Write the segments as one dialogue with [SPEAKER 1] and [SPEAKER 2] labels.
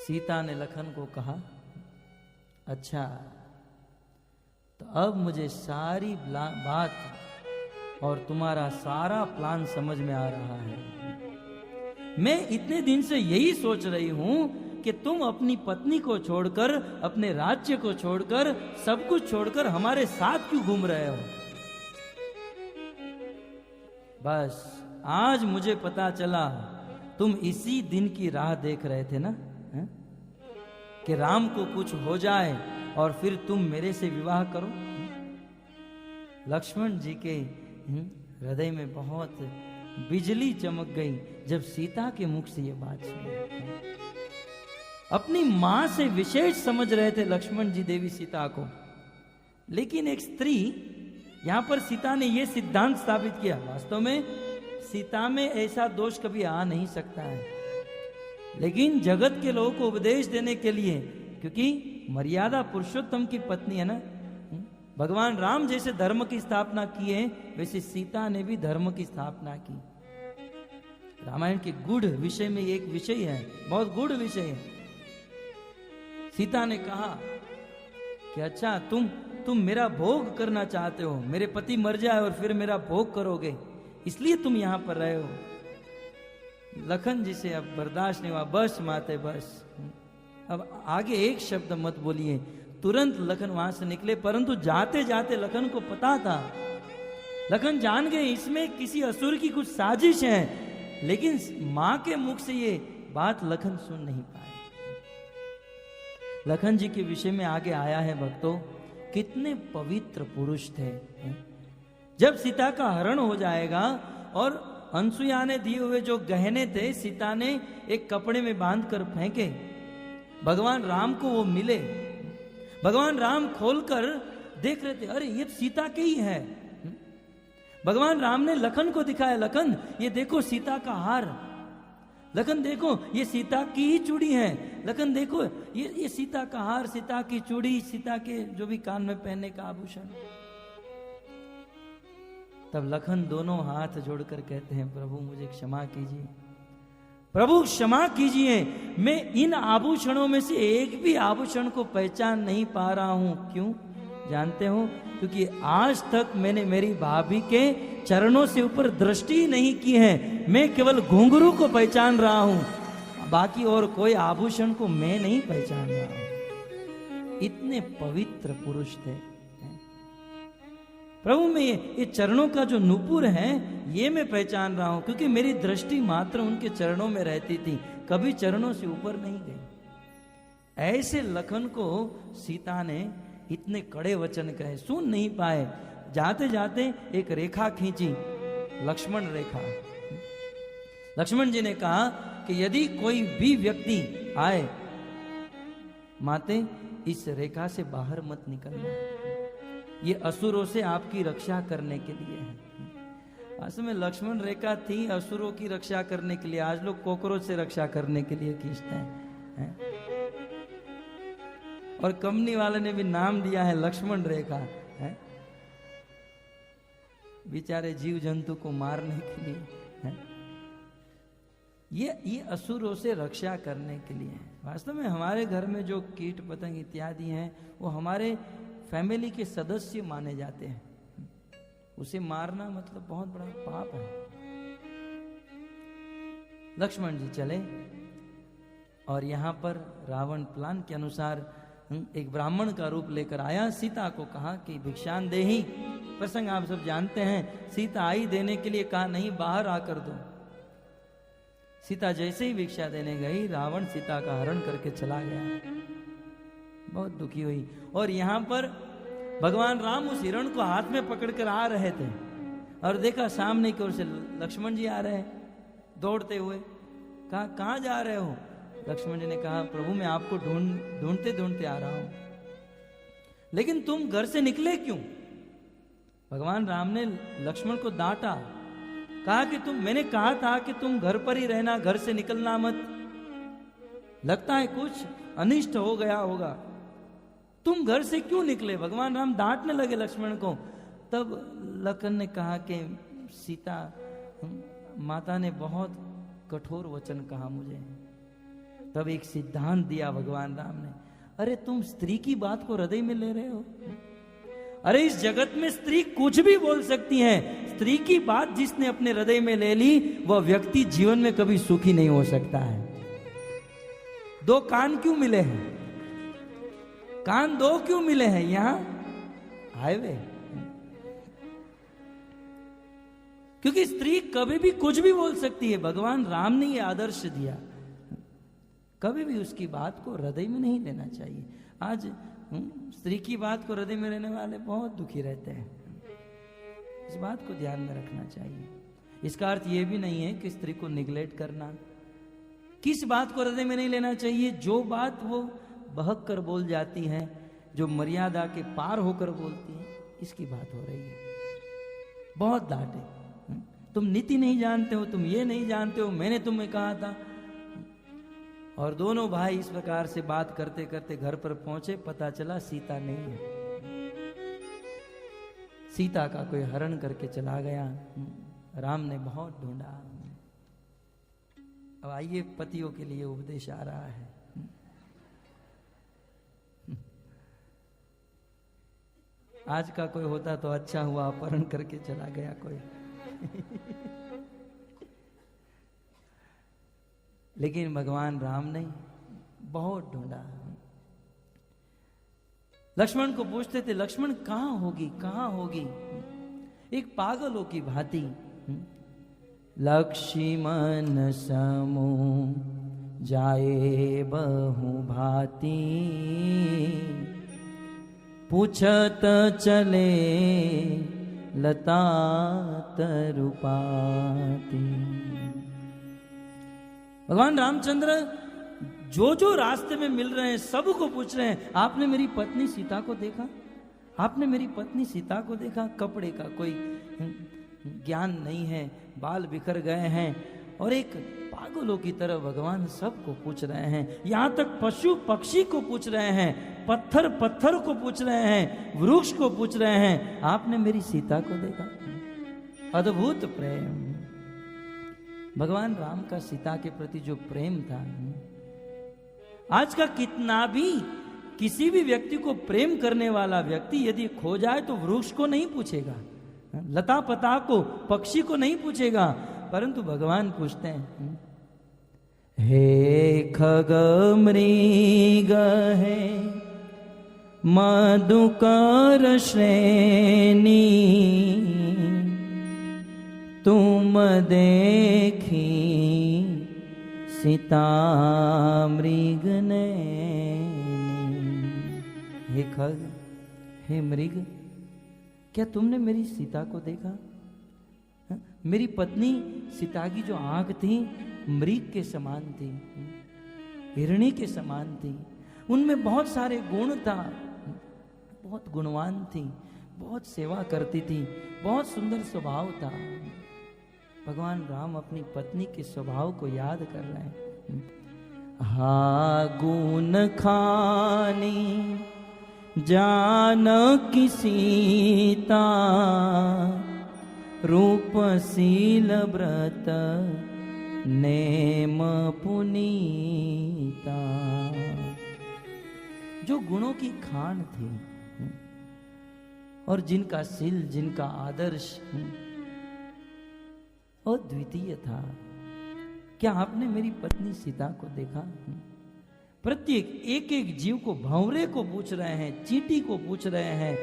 [SPEAKER 1] सीता ने लखन को कहा, अच्छा तो अब मुझे सारी बात और तुम्हारा सारा प्लान समझ में आ रहा है। मैं इतने दिन से यही सोच रही हूं कि तुम अपनी पत्नी को छोड़कर, अपने राज्य को छोड़कर, सब कुछ छोड़कर हमारे साथ क्यों घूम रहे हो। बस आज मुझे पता चला, तुम इसी दिन की राह देख रहे थे ना, है? कि राम को कुछ हो जाए और फिर तुम मेरे से विवाह करो। लक्ष्मण जी के हृदय में बहुत बिजली चमक गई जब सीता के मुख से यह बात सुनी। अपनी मां से विशेष समझ रहे थे लक्ष्मण जी देवी सीता को, लेकिन एक स्त्री, यहां पर सीता ने यह सिद्धांत स्थापित किया, वास्तव में सीता में ऐसा दोष कभी आ नहीं सकता है, लेकिन जगत के लोगों को उपदेश देने के लिए, क्योंकि मर्यादा पुरुषोत्तम की पत्नी है ना, भगवान राम जैसे धर्म की स्थापना की है, वैसे सीता ने भी धर्म की स्थापना की। रामायण के गूढ़ विषय में एक विषय है, बहुत गूढ़ विषय है। सीता ने कहा कि अच्छा तुम मेरा भोग करना चाहते हो, मेरे पति मर जाए और फिर मेरा भोग करोगे, इसलिए तुम यहां पर रहे हो। लखन जी से अब बर्दाश्त नहीं हुआ, बस माते बस, अब आगे एक शब्द मत बोलिए। तुरंत लखन वहां से निकले, परंतु जाते जाते लखन को पता था, लखन जान गए इसमें किसी असुर की कुछ साजिश है, लेकिन मां के मुख से ये बात लखन सुन नहीं पाए। लखन जी के विषय में आगे आया है भक्तों, कितने पवित्र पुरुष थे। जब सीता का हरण हो जाएगा और अनसुया ने दिए हुए जो गहने थे सीता ने एक कपड़े में बांध कर फेंके, भगवान राम को वो मिले। भगवान राम खोलकर देख रहे थे, अरे ये सीता के ही है। भगवान राम ने लखन को दिखाया, लखन ये देखो सीता का हार, लखन देखो ये सीता की ही चूड़ी है, लखन देखो ये सीता का हार, सीता की चूड़ी, सीता के जो भी कान में पहनने का आभूषण। तब लखन दोनों हाथ जोड़कर कहते हैं, प्रभु मुझे क्षमा कीजिए, प्रभु क्षमा कीजिए, मैं इन आभूषणों में से एक भी आभूषण को पहचान नहीं पा रहा हूं। क्यों जानते हो? क्योंकि आज तक मैंने मेरी भाभी के चरणों से ऊपर दृष्टि नहीं की है, मैं केवल घुंघरू को पहचान रहा हूं, बाकी और कोई आभूषण को मैं नहीं पहचान रहा हूं। इतने पवित्र पुरुष थे प्रभु, में ये चरणों का जो नूपुर है ये मैं पहचान रहा हूं, क्योंकि मेरी दृष्टि मात्र उनके चरणों में रहती थी, कभी चरणों से ऊपर नहीं गई। ऐसे लखन को सीता ने इतने कड़े वचन कहे, सुन नहीं पाए। जाते जाते एक रेखा खींची, लक्ष्मण रेखा। लक्ष्मण जी ने कहा कि यदि कोई भी व्यक्ति आए, माते इस रेखा से बाहर मत निकलना, ये असुरों से आपकी रक्षा करने के लिए है। असल में लक्ष्मण रेखा थी असुरों की रक्षा करने के लिए, आज लोग कॉकरोच से रक्षा करने के लिए खींचते हैं। और कंपनी वाले ने भी नाम दिया है लक्ष्मण रेखा, है बेचारे जीव जंतु को मारने के लिए है। ये असुरों से रक्षा करने के लिए है। वास्तव में हमारे घर में जो कीट पतंग इत्यादि हैं वो हमारे फैमिली के सदस्य माने जाते हैं, उसे मारना मतलब बहुत बड़ा पाप है। लक्ष्मण जी चले और यहां पर रावण प्लान के अनुसार एक ब्राह्मण का रूप लेकर आया, सीता को कहा कि भिक्षान दे ही। प्रसंग आप सब जानते हैं, सीता आई देने के लिए कहा नहीं बाहर आकर दो। सीता जैसे ही भिक्षा देने गई, रावण सीता का हरण करके चला गया। बहुत दुखी हुई। और यहां पर भगवान राम उस हिरण को हाथ में पकड़कर आ रहे थे और देखा सामने की ओर से लक्ष्मण जी आ रहे हैं दौड़ते हुए। कहा कहां जा रहे हो? लक्ष्मण जी ने कहा प्रभु मैं आपको ढूंढते ढूंढते आ रहा हूं, लेकिन तुम घर से निकले क्यों? भगवान राम ने लक्ष्मण को डांटा, कहा कि मैंने कहा था कि तुम घर पर ही रहना, घर से निकलना मत, लगता है कुछ अनिष्ट हो गया होगा, तुम घर से क्यों निकले? भगवान राम डांटने लगे लक्ष्मण को। तब लखन ने कहा कि सीता माता ने बहुत कठोर वचन कहा मुझे, तब एक सिद्धांत दिया भगवान राम ने, अरे तुम स्त्री की बात को हृदय में ले रहे हो? अरे इस जगत में स्त्री कुछ भी बोल सकती है, स्त्री की बात जिसने अपने हृदय में ले ली वह व्यक्ति जीवन में कभी सुखी नहीं हो सकता है। दो कान क्यों मिले हैं? कान दो क्यों मिले हैं? यहां हाईवे, क्योंकि स्त्री कभी भी कुछ भी बोल सकती है। भगवान राम ने यह आदर्श दिया, कभी भी उसकी बात को हृदय में नहीं लेना चाहिए। आज स्त्री की बात को हृदय में लेने वाले बहुत दुखी रहते हैं, इस बात को ध्यान में रखना चाहिए। इसका अर्थ यह भी नहीं है कि स्त्री को निगलेक्ट करना। किस बात को हृदय में नहीं लेना चाहिए? जो बात वो बहक कर बोल जाती है, जो मर्यादा के पार होकर बोलती है, इसकी बात हो रही है। बहुत डांटे, तुम नीति नहीं जानते हो, तुम ये नहीं जानते हो, मैंने तुम्हें कहा था। और दोनों भाई इस प्रकार से बात करते करते घर पर पहुंचे, पता चला सीता नहीं है। सीता का कोई हरण करके चला गया। राम ने बहुत ढूंढा। अब आइए, पतियों के लिए उपदेश आ रहा है। आज का कोई होता तो अच्छा हुआ, अपहरण करके चला गया कोई। लेकिन भगवान राम ने बहुत ढूंढा। लक्ष्मण को पूछते थे, लक्ष्मण कहां होगी, कहां होगी? एक पागलों की भांति लक्ष्मण समू जाए बहु भांति, पूछत चले लता तरुपाती। भगवान रामचंद्र जो जो रास्ते में मिल रहे हैं सबको पूछ रहे हैं, आपने मेरी पत्नी सीता को देखा? आपने मेरी पत्नी सीता को देखा? कपड़े का कोई ज्ञान नहीं है, बाल बिखर गए हैं, और एक पागलों की तरह भगवान सबको पूछ रहे हैं। यहां तक पशु पक्षी को पूछ रहे हैं, पत्थर पत्थर को पूछ रहे हैं, वृक्ष को पूछ रहे हैं, आपने मेरी सीता को देखा? अद्भुत प्रेम भगवान राम का सीता के प्रति जो प्रेम था। आज का कितना भी किसी भी व्यक्ति को प्रेम करने वाला व्यक्ति यदि खो जाए तो वृक्ष को नहीं पूछेगा, लता पता को, पक्षी को नहीं पूछेगा, परंतु भगवान पूछते हैं, हे खग मृग है मधुकर श्रेणी, तुम देखी सीता मृग नैनी। हे खग, हे मृग, क्या तुमने मेरी सीता को देखा? मेरी पत्नी सीता की जो आंख थी मृग के समान थी, हिरणी के समान थी, उनमें बहुत सारे गुण था, बहुत गुणवान थी, बहुत सेवा करती थी, बहुत सुंदर स्वभाव था। भगवान राम अपनी पत्नी के स्वभाव को याद कर रहे हैं। हा गुण खानी जानकी सीता, रूप शील व्रत नेम पुनीता। जो गुणों की खान थी और जिनका शील, जिनका आदर्श अद्वितीय था, क्या आपने मेरी पत्नी सीता को देखा? प्रत्येक एक एक जीव को, भंवरे को पूछ रहे हैं, चींटी को पूछ रहे हैं,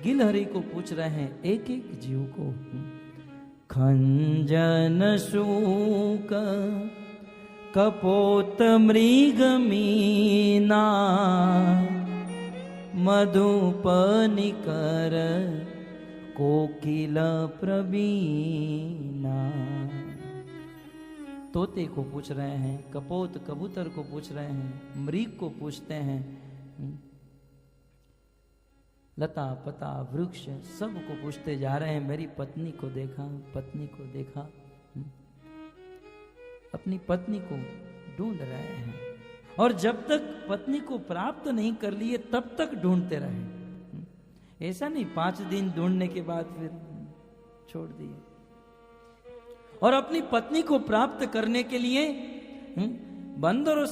[SPEAKER 1] गिलहरी को पूछ रहे हैं, एक एक जीव को। खंजन सूक कपोत मृग मीना, मधुप निकर कोकिल प्रवीणा। तोते को पूछ रहे हैं, कपोत कबूतर को पूछ रहे हैं, मृग को पूछते हैं, लता पता वृक्ष सबको पूछते जा रहे हैं, मेरी पत्नी को देखा, पत्नी को देखा। अपनी पत्नी को ढूंढ रहे हैं, और जब तक पत्नी को प्राप्त नहीं कर लिए तब तक ढूंढते रहे। ऐसा नहीं 5 दिन ढूंढने के बाद फिर छोड़ दिए। और अपनी पत्नी को प्राप्त करने के लिए बंदरों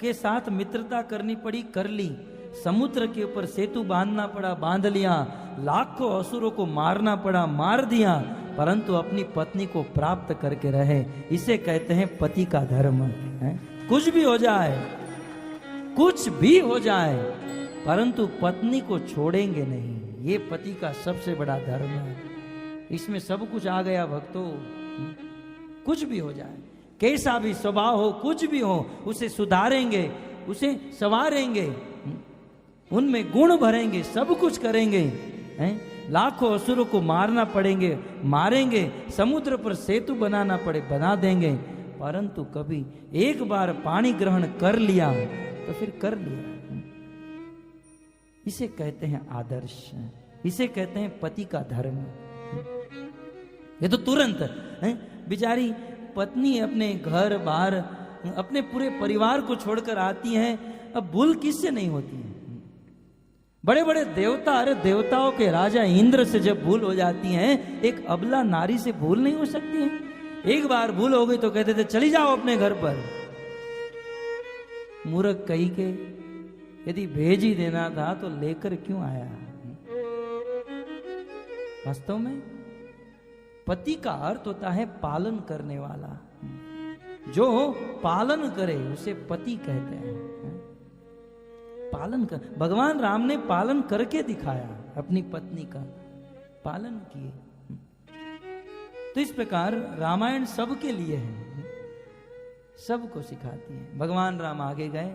[SPEAKER 1] के साथ मित्रता करनी पड़ी, कर ली। समुद्र के ऊपर सेतु बांधना पड़ा, बांध लिया। लाखों असुरों को मारना पड़ा, मार दिया, परंतु अपनी पत्नी को प्राप्त करके रहे। इसे कहते हैं पति का धर्म है। कुछ भी हो जाए, कुछ भी हो जाए, परंतु पत्नी को छोड़ेंगे नहीं। ये पति का सबसे बड़ा धर्म है। इसमें सब कुछ आ गया भक्तों। कुछ भी हो जाए, कैसा भी स्वभाव हो, कुछ भी हो, उसे सुधारेंगे, उसे संवारेंगे, उनमें गुण भरेंगे, सब कुछ करेंगे। हैं? लाखों असुरों को मारना पड़ेंगे, मारेंगे, समुद्र पर सेतु बनाना पड़े, बना देंगे, परंतु कभी एक बार पानी ग्रहण कर लिया तो फिर कर लिया। इसे कहते हैं आदर्श, इसे कहते हैं पति का धर्म। ये तो तुरंत है। बेचारी पत्नी अपने घर बार, अपने पूरे परिवार को छोड़कर आती है। अब भूल किससे नहीं होती है? बड़े बड़े देवता, अरे देवताओं के राजा इंद्र से जब भूल हो जाती है, एक अबला नारी से भूल नहीं हो सकती है। एक बार भूल हो गई तो कहते थे चली जाओ अपने घर पर। मूर्ख कही के, यदि भेज ही देना था तो लेकर क्यों आया? वास्तव में पति का अर्थ होता है पालन करने वाला। जो पालन करे उसे पति कहते हैं। पालन कर, भगवान राम ने पालन करके दिखाया, अपनी पत्नी का पालन किए। तो इस प्रकार रामायण सबके लिए है, सबको सिखाती है। भगवान राम आगे गए,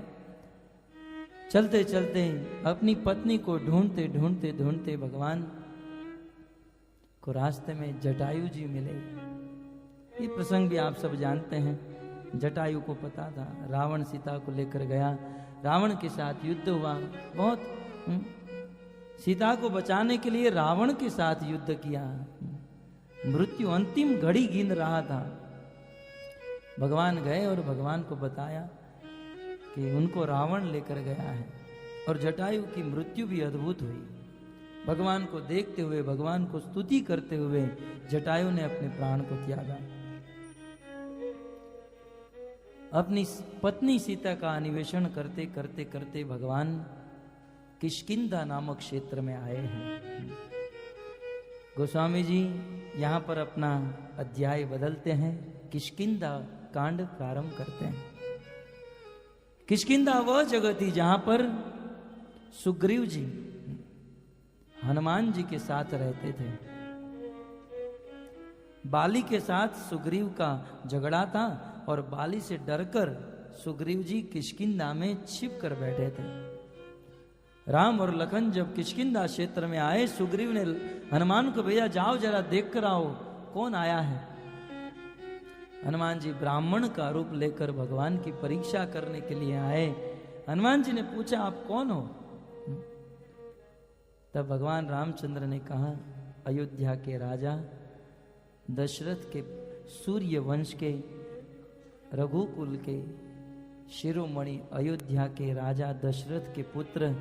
[SPEAKER 1] चलते चलते अपनी पत्नी को ढूंढते ढूंढते ढूंढते भगवान को रास्ते में जटायु जी मिले। ये प्रसंग भी आप सब जानते हैं। जटायु को पता था, रावण सीता को लेकर गया, रावण के साथ युद्ध हुआ। बहुत सीता को बचाने के लिए रावण के साथ युद्ध किया। मृत्यु अंतिम घड़ी गिन रहा था। भगवान गए और भगवान को बताया कि उनको रावण लेकर गया है। और जटायु की मृत्यु भी अद्भुत हुई। भगवान को देखते हुए, भगवान को स्तुति करते हुए जटायु ने अपने प्राण को त्यागा। अपनी पत्नी सीता का अन्वेषण करते करते करते भगवान किष्किंधा नामक क्षेत्र में आए हैं। गोस्वामी जी यहाँ पर अपना अध्याय बदलते हैं, किष्किंधा कांड प्रारंभ करते हैं। किष्किंधा वह जगह थी जहां पर सुग्रीव जी हनुमान जी के साथ रहते थे। बाली के साथ सुग्रीव का झगड़ा था और बाली से डरकर सुग्रीव जी किष्किंधा में छिप कर बैठे थे। राम और लखन जब किष्किंधा क्षेत्र में आए, सुग्रीव ने हनुमान को भेजा, जाओ जरा देख कर आओ कौन आया है। हनुमान जी ब्राह्मण का रूप लेकर भगवान की परीक्षा करने के लिए आए। हनुमान जी ने पूछा, आप कौन हो? तब भगवान रामचंद्र ने कहा, अयोध्या के राजा दशरथ के सूर्य वंश के रघुकुल के शिरोमणि अयोध्या के राजा दशरथ के पुत्र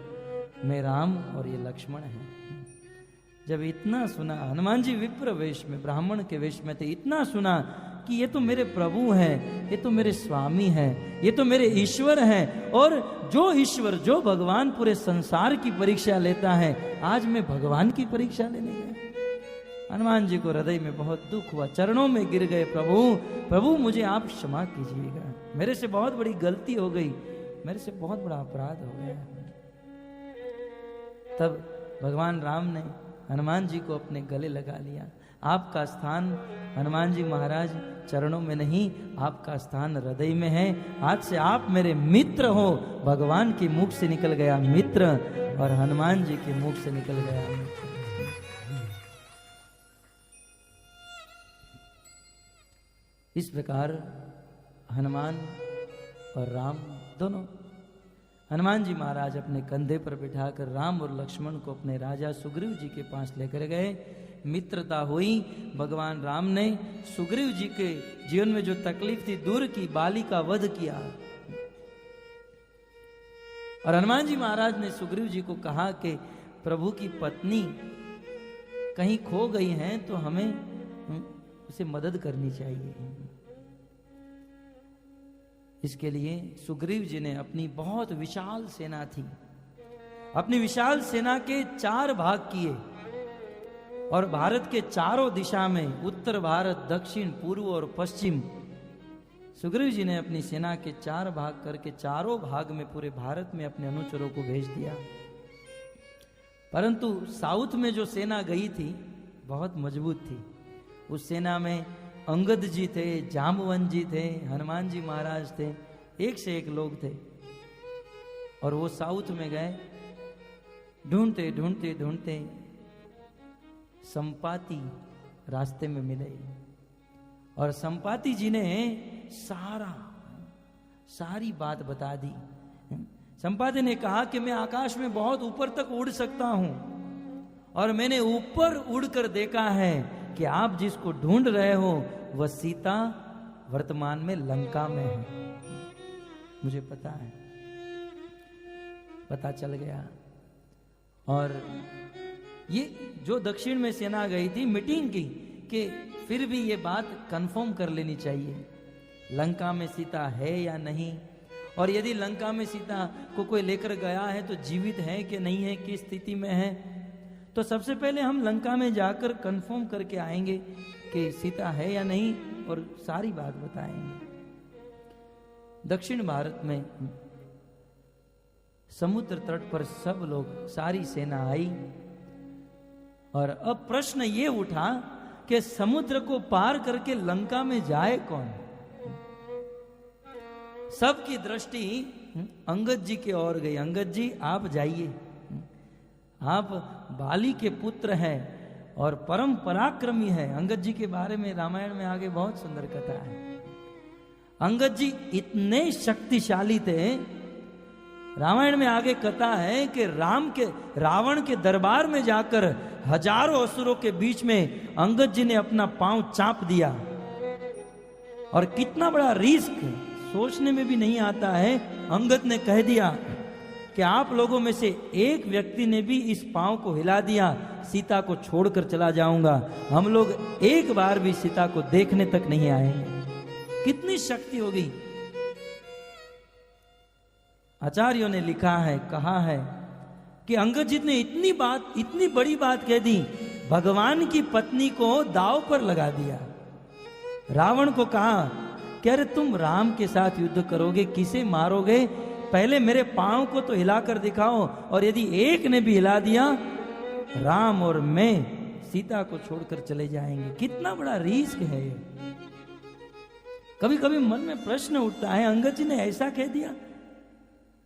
[SPEAKER 1] मैं राम और ये लक्ष्मण है। जब इतना सुना, हनुमान जी विप्र वेश में, ब्राह्मण के वेश में थे, इतना सुना कि ये तो मेरे प्रभु हैं, ये तो मेरे स्वामी हैं, ये तो मेरे ईश्वर हैं। और जो ईश्वर, जो भगवान पूरे संसार की परीक्षा लेता है, आज मैं भगवान की परीक्षा लेने गया। हनुमान जी को हृदय में बहुत दुख हुआ, चरणों में गिर गए, प्रभु मुझे आप क्षमा कीजिएगा, मेरे से बहुत बड़ी गलती हो गई, मेरे से बहुत बड़ा अपराध हो गया। तब भगवान राम ने हनुमान जी को अपने गले लगा लिया। आपका स्थान हनुमान जी महाराज चरणों में नहीं, आपका स्थान हृदय में है। आज से आप मेरे मित्र हो। भगवान के मुख से निकल गया मित्र और हनुमान जी के मुख से निकल गया मित्र। इस प्रकार हनुमान और राम दोनों, हनुमान जी महाराज अपने कंधे पर बिठाकर राम और लक्ष्मण को अपने राजा सुग्रीव जी के पास लेकर गए। मित्रता हुई। भगवान राम ने सुग्रीव जी के जीवन में जो तकलीफ थी दूर की, बाली का वध किया। और हनुमान जी महाराज ने सुग्रीव जी को कहा कि प्रभु की पत्नी कहीं खो गई हैं तो हमें उसे मदद करनी चाहिए। इसके लिए सुग्रीव जी ने अपनी बहुत विशाल सेना थी, अपनी विशाल सेना के 4 भाग किए और भारत के चारों दिशा में, उत्तर भारत, दक्षिण, पूर्व और पश्चिम, सुग्रीव जी ने अपनी सेना के 4 भाग करके चारों भाग में पूरे भारत में अपने अनुचरों को भेज दिया। परंतु साउथ में जो सेना गई थी बहुत मजबूत थी। उस सेना में अंगद जी थे, जामवंत जी थे, हनुमान जी महाराज थे, एक से एक लोग थे। और वो साउथ में गए, ढूंढते ढूंढते ढूंढते संपाति रास्ते में मिले और संपाति जी ने सारी बात बता दी। संपाति ने कहा कि मैं आकाश में बहुत ऊपर तक उड़ सकता हूं और मैंने ऊपर उड़कर देखा है कि आप जिसको ढूंढ रहे हो वह सीता वर्तमान में लंका में है। मुझे पता है, पता चल गया। और ये जो दक्षिण में सेना गई थी मीटिंग की कि फिर भी ये बात कंफर्म कर लेनी चाहिए, लंका में सीता है या नहीं, और यदि लंका में सीता को कोई लेकर गया है तो जीवित है कि नहीं है, किस स्थिति में है। तो सबसे पहले हम लंका में जाकर कंफर्म करके आएंगे कि सीता है या नहीं और सारी बात बताएंगे। दक्षिण भारत में समुद्र तट पर सब लोग, सारी सेना आई और अब प्रश्न ये उठा कि समुद्र को पार करके लंका में जाए कौन। सबकी दृष्टि अंगद जी की ओर गई। अंगद जी आप जाइए, आप बाली के पुत्र हैं और परम पराक्रमी है। अंगद जी के बारे में रामायण में आगे बहुत सुंदर कथा है। अंगद जी इतने शक्तिशाली थे, रामायण में आगे कथा है कि रावण के दरबार में जाकर हजारों असुरों के बीच में अंगद जी ने अपना पांव चाप दिया। और कितना बड़ा रिस्क सोचने में भी नहीं आता है। अंगद ने कह दिया कि आप लोगों में से एक व्यक्ति ने भी इस पांव को हिला दिया, सीता को छोड़कर चला जाऊंगा, हम लोग एक बार भी सीता को देखने तक नहीं आएंगे। कितनी शक्ति होगी। आचार्यों ने लिखा है, कहा है कि अंगद जी ने इतनी बड़ी बात कह दी, भगवान की पत्नी को दांव पर लगा दिया। रावण को कहा कि अरे तुम राम के साथ युद्ध करोगे, किसे मारोगे, पहले मेरे पांव को तो हिलाकर दिखाओ, और यदि एक ने भी हिला दिया राम और मैं सीता को छोड़कर चले जाएंगे। कितना बड़ा रिस्क है ये। कभी कभी मन में प्रश्न उठता है, अंगद जी ने ऐसा कह दिया।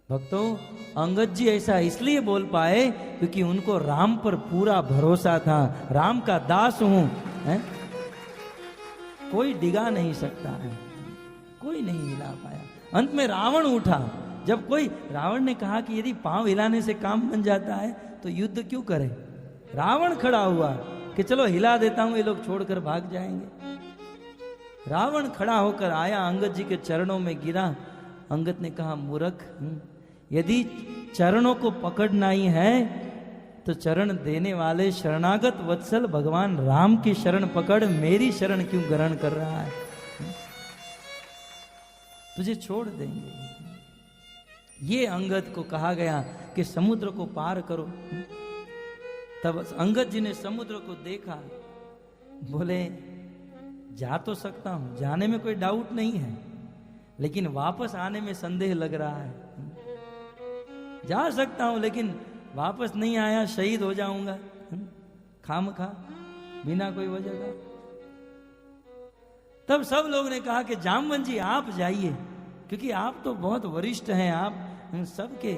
[SPEAKER 1] भक्तों, अंगद जी ऐसा इसलिए बोल पाए क्योंकि उनको राम पर पूरा भरोसा था। राम का दास हूं, है? कोई डिगा नहीं सकता है, कोई नहीं हिला पाया। अंत में रावण उठा। जब रावण ने कहा कि यदि पांव हिलाने से काम बन जाता है तो युद्ध क्यों करे, रावण खड़ा हुआ कि चलो हिला देता हूं, ये लोग छोड़कर भाग जाएंगे। रावण खड़ा होकर आया, अंगद जी के चरणों में गिरा। अंगद ने कहा, मूर्ख, यदि चरणों को पकड़ना ही है तो चरण देने वाले शरणागत वत्सल भगवान राम की शरण पकड़, मेरी शरण क्यों ग्रहण कर रहा है। तुझे छोड़ देंगे। ये अंगद को कहा गया कि समुद्र को पार करो। तब अंगद जी ने समुद्र को देखा, बोले जा तो सकता हूं, जाने में कोई डाउट नहीं है, लेकिन वापस आने में संदेह लग रहा है। जा सकता हूं लेकिन वापस नहीं आया, शहीद हो जाऊंगा खामखा, बिना कोई वजह का। तब सब लोग ने कहा कि जामवंत जी आप जाइए, क्योंकि आप तो बहुत वरिष्ठ हैं, आप सबके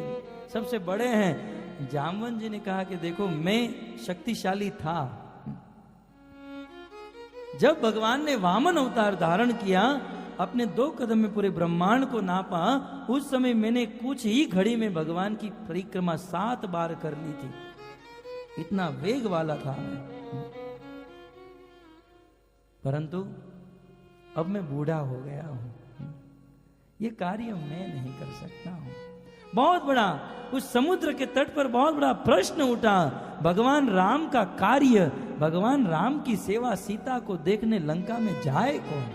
[SPEAKER 1] सबसे बड़े हैं। जामवंत जी ने कहा कि देखो, मैं शक्तिशाली था। जब भगवान ने वामन अवतार धारण किया, अपने 2 कदम में पूरे ब्रह्मांड को नापा, उस समय मैंने कुछ ही घड़ी में भगवान की परिक्रमा 7 बार कर ली थी। इतना वेग वाला था मैं। परंतु अब मैं बूढ़ा हो गया हूं, ये कार्य मैं नहीं कर सकता हूं। बहुत बड़ा, उस समुद्र के तट पर बहुत बड़ा प्रश्न उठा। भगवान राम का कार्य, भगवान राम की सेवा, सीता को देखने लंका में जाए कौन।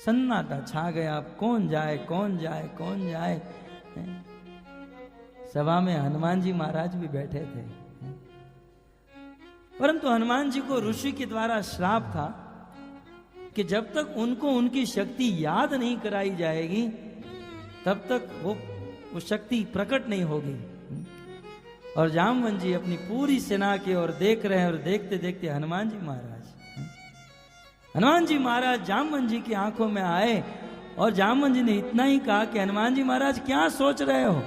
[SPEAKER 1] सन्नाटा छा गया। अब कौन जाए कौन जाए कौन जाए। सभा में हनुमान जी महाराज भी बैठे थे, परंतु हनुमान जी को ऋषि के द्वारा श्राप था कि जब तक उनको उनकी शक्ति याद नहीं कराई जाएगी तब तक वो शक्ति प्रकट नहीं होगी। और जामवंत जी अपनी पूरी सेना की ओर देख रहे हैं और देखते देखते हनुमान जी महाराज जामवंत जी की आंखों में आए और जामवंत जी ने इतना ही कहा कि हनुमान जी महाराज क्या सोच रहे हो?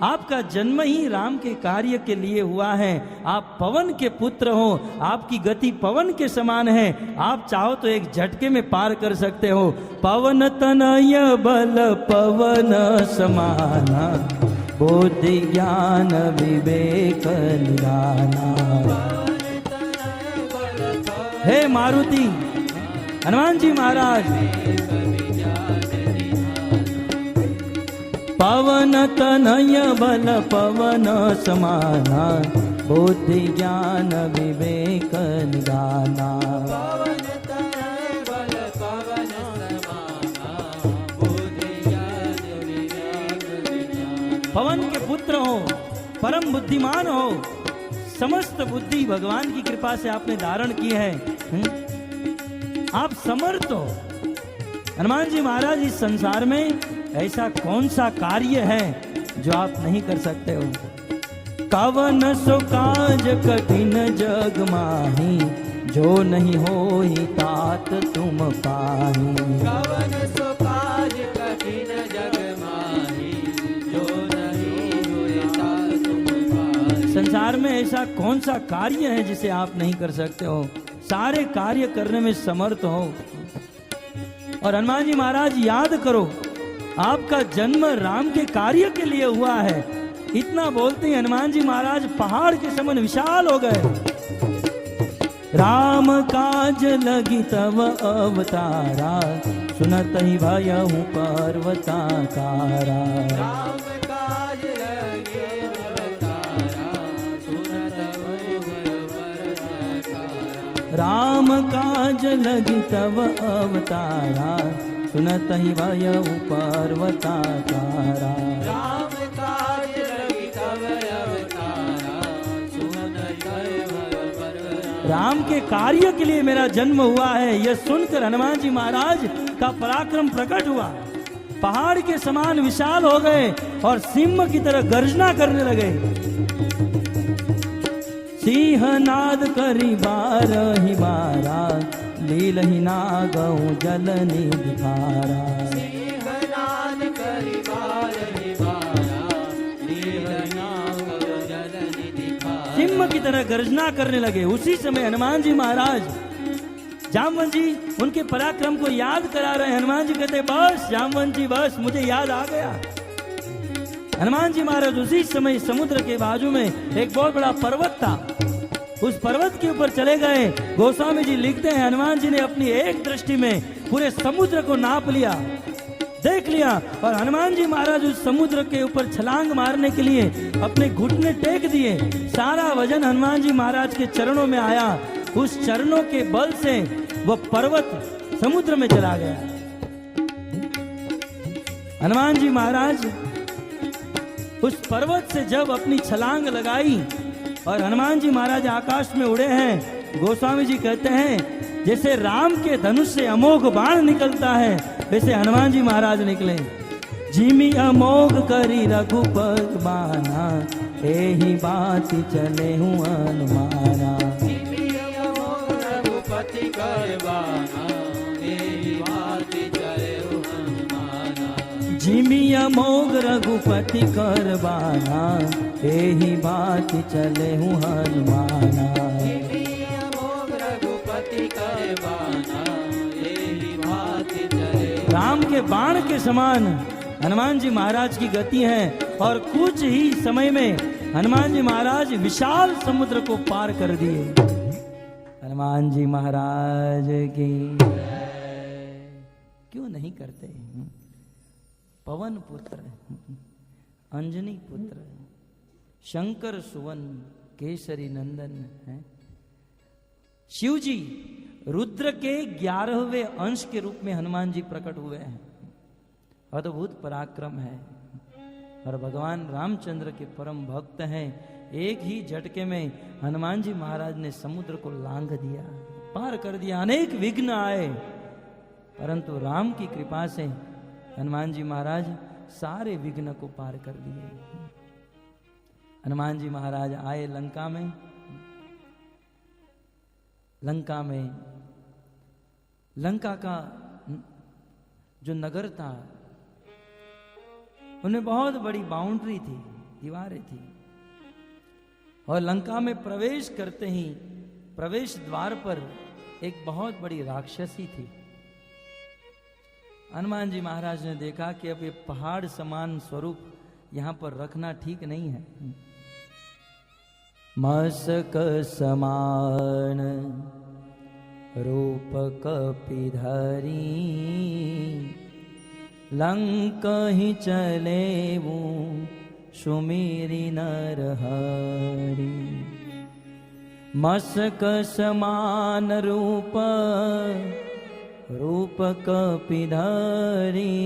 [SPEAKER 1] आपका जन्म ही राम के कार्य के लिए हुआ है। आप पवन के पुत्र हो, आपकी गति पवन के समान है। आप चाहो तो एक झटके में पार कर सकते हो। पवन तनय बल पवन समाना, बुद्धि ज्ञान विवेक निराना। हे मारुति, हनुमान जी महाराज, पवन तनय बल पवन समाना, बुद्धि ज्ञान विवेक निदाना। पवन के पुत्र हो, परम बुद्धिमान हो, समस्त बुद्धि भगवान की कृपा से आपने धारण की है। आप समर्थ हो। हनुमान जी महाराज, इस संसार में ऐसा कौन सा कार्य है जो आप नहीं कर सकते हो? कवन सो काज कठिन जग माही, जो नहीं होई तात तुम पाही।
[SPEAKER 2] कवन सो काज कठिन जग माही, जो नहीं होई तात तुम पाही।
[SPEAKER 1] संसार में ऐसा कौन सा कार्य है जिसे आप नहीं कर सकते हो? सारे कार्य करने में समर्थ हो। और हनुमान जी महाराज, याद करो, आपका जन्म राम के कार्य के लिए हुआ है। इतना बोलते ही हनुमान जी महाराज पहाड़ के समान विशाल हो गए। राम काज लगी तव अवतारा, सुनत ही भयहु पर्वताकारा।
[SPEAKER 2] राम काज लगी अवतारा, सुनत भयहु पर्वताकारा।
[SPEAKER 1] राम काज लगी तव अवतारा, सुनत ही भयहु पर्वताकारा।
[SPEAKER 2] राम काज लगी तव अवतारा, सुनत भयहु पर्वताकारा।
[SPEAKER 1] राम के कार्य के लिए मेरा जन्म हुआ है, यह सुनकर हनुमान जी महाराज का पराक्रम प्रकट हुआ। पहाड़ के समान विशाल हो गए और सिंह की तरह गर्जना करने लगे। सिंहनाद करी बारहि बारा, लीलहि नागहु जल निधि धारा।
[SPEAKER 2] सिंहनाद करी बारहि बारा, लीलहि नागहु जल निधि धारा।
[SPEAKER 1] सिंह की तरह गर्जना करने लगे। उसी समय हनुमान जी महाराज, जामवंत जी उनके पराक्रम को याद करा रहे। हनुमान जी कहते, बस जामवंत जी, बस मुझे याद आ गया। हनुमान जी महाराज उसी समय समुद्र के बाजू में एक बहुत बड़ा पर्वत था, उस पर्वत के ऊपर चले गए। गोस्वामी जी लिखते हैं, हनुमान जी ने अपनी एक दृष्टि में पूरे समुद्र को नाप लिया, देख लिया। और हनुमान जी महाराज उस समुद्र के ऊपर छलांग मारने के लिए अपने घुटने टेक दिए। सारा वजन हनुमान जी महाराज के चरणों में आया। उस चरणों के बल से वो पर्वत समुद्र में चला गया। हनुमान जी महाराज उस पर्वत से जब अपनी छलांग लगाई और हनुमान जी महाराज आकाश में उड़े हैं, गोस्वामी जी कहते हैं जैसे राम के धनुष से अमोघ बाण निकलता है, वैसे हनुमान जी महाराज निकले। जिमी अमोघ करी रघुपत बाना, एही बात चले हूँ हनुमाना।
[SPEAKER 2] जिमी अमोघ रघुपति कर बाना, एही बात चले हूँ हनुमाना।
[SPEAKER 1] जिमी अमोघ रघुपति कर बाना, एही बात चले हूँ हनुमाना।
[SPEAKER 2] जिमी अमोघ रघुपति कर बाना, एही बात चले।
[SPEAKER 1] राम के बाण के समान हनुमान जी महाराज की गति है और कुछ ही समय में हनुमान जी महाराज विशाल समुद्र को पार कर दिए। हनुमान जी महाराज की क्यों नहीं करते? पवन पुत्र, अंजनी पुत्र, शंकर सुवन, केसरी नंदन है। शिव जी रुद्र के 11वें अंश के रूप में हनुमान जी प्रकट हुए हैं। अद्भुत पराक्रम है और भगवान रामचंद्र के परम भक्त हैं। एक ही झटके में हनुमान जी महाराज ने समुद्र को लांघ दिया, पार कर दिया। अनेक विघ्न आए परंतु राम की कृपा से हनुमान जी महाराज सारे विघ्न को पार कर दिए। हनुमान जी महाराज आए लंका में। लंका का जो नगर था उनमें बहुत बड़ी बाउंड्री थी, दीवारें थी, और लंका में प्रवेश करते ही प्रवेश द्वार पर एक बहुत बड़ी राक्षसी थी। हनुमान जी महाराज ने देखा कि अब ये पहाड़ समान स्वरूप यहां पर रखना ठीक नहीं है। मसक समान रूप कपिधरी, लंका ही चले वो सुमेरी नरहरि। मसक समान रूप कपिधरी,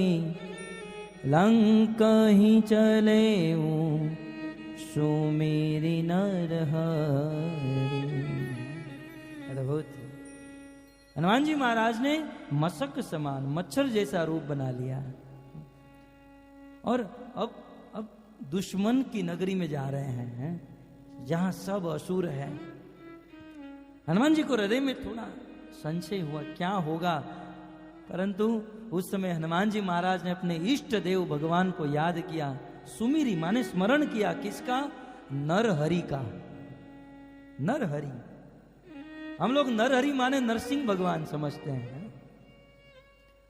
[SPEAKER 1] लंका ही चले वो सुमेरी नरहरि। अद्भुत। हनुमान जी महाराज ने मशक समान मच्छर जैसा रूप बना लिया और अब दुश्मन की नगरी में जा रहे हैं जहां सब असुर है। हनुमान जी को हृदय में थोड़ा संशय हुआ क्या होगा, परंतु उस समय हनुमान जी महाराज ने अपने इष्ट देव भगवान को याद किया। सुमिरी माने स्मरण किया, किसका? नरहरि का। नरहरि, हम लोग नरहरि माने नरसिंह भगवान समझते हैं।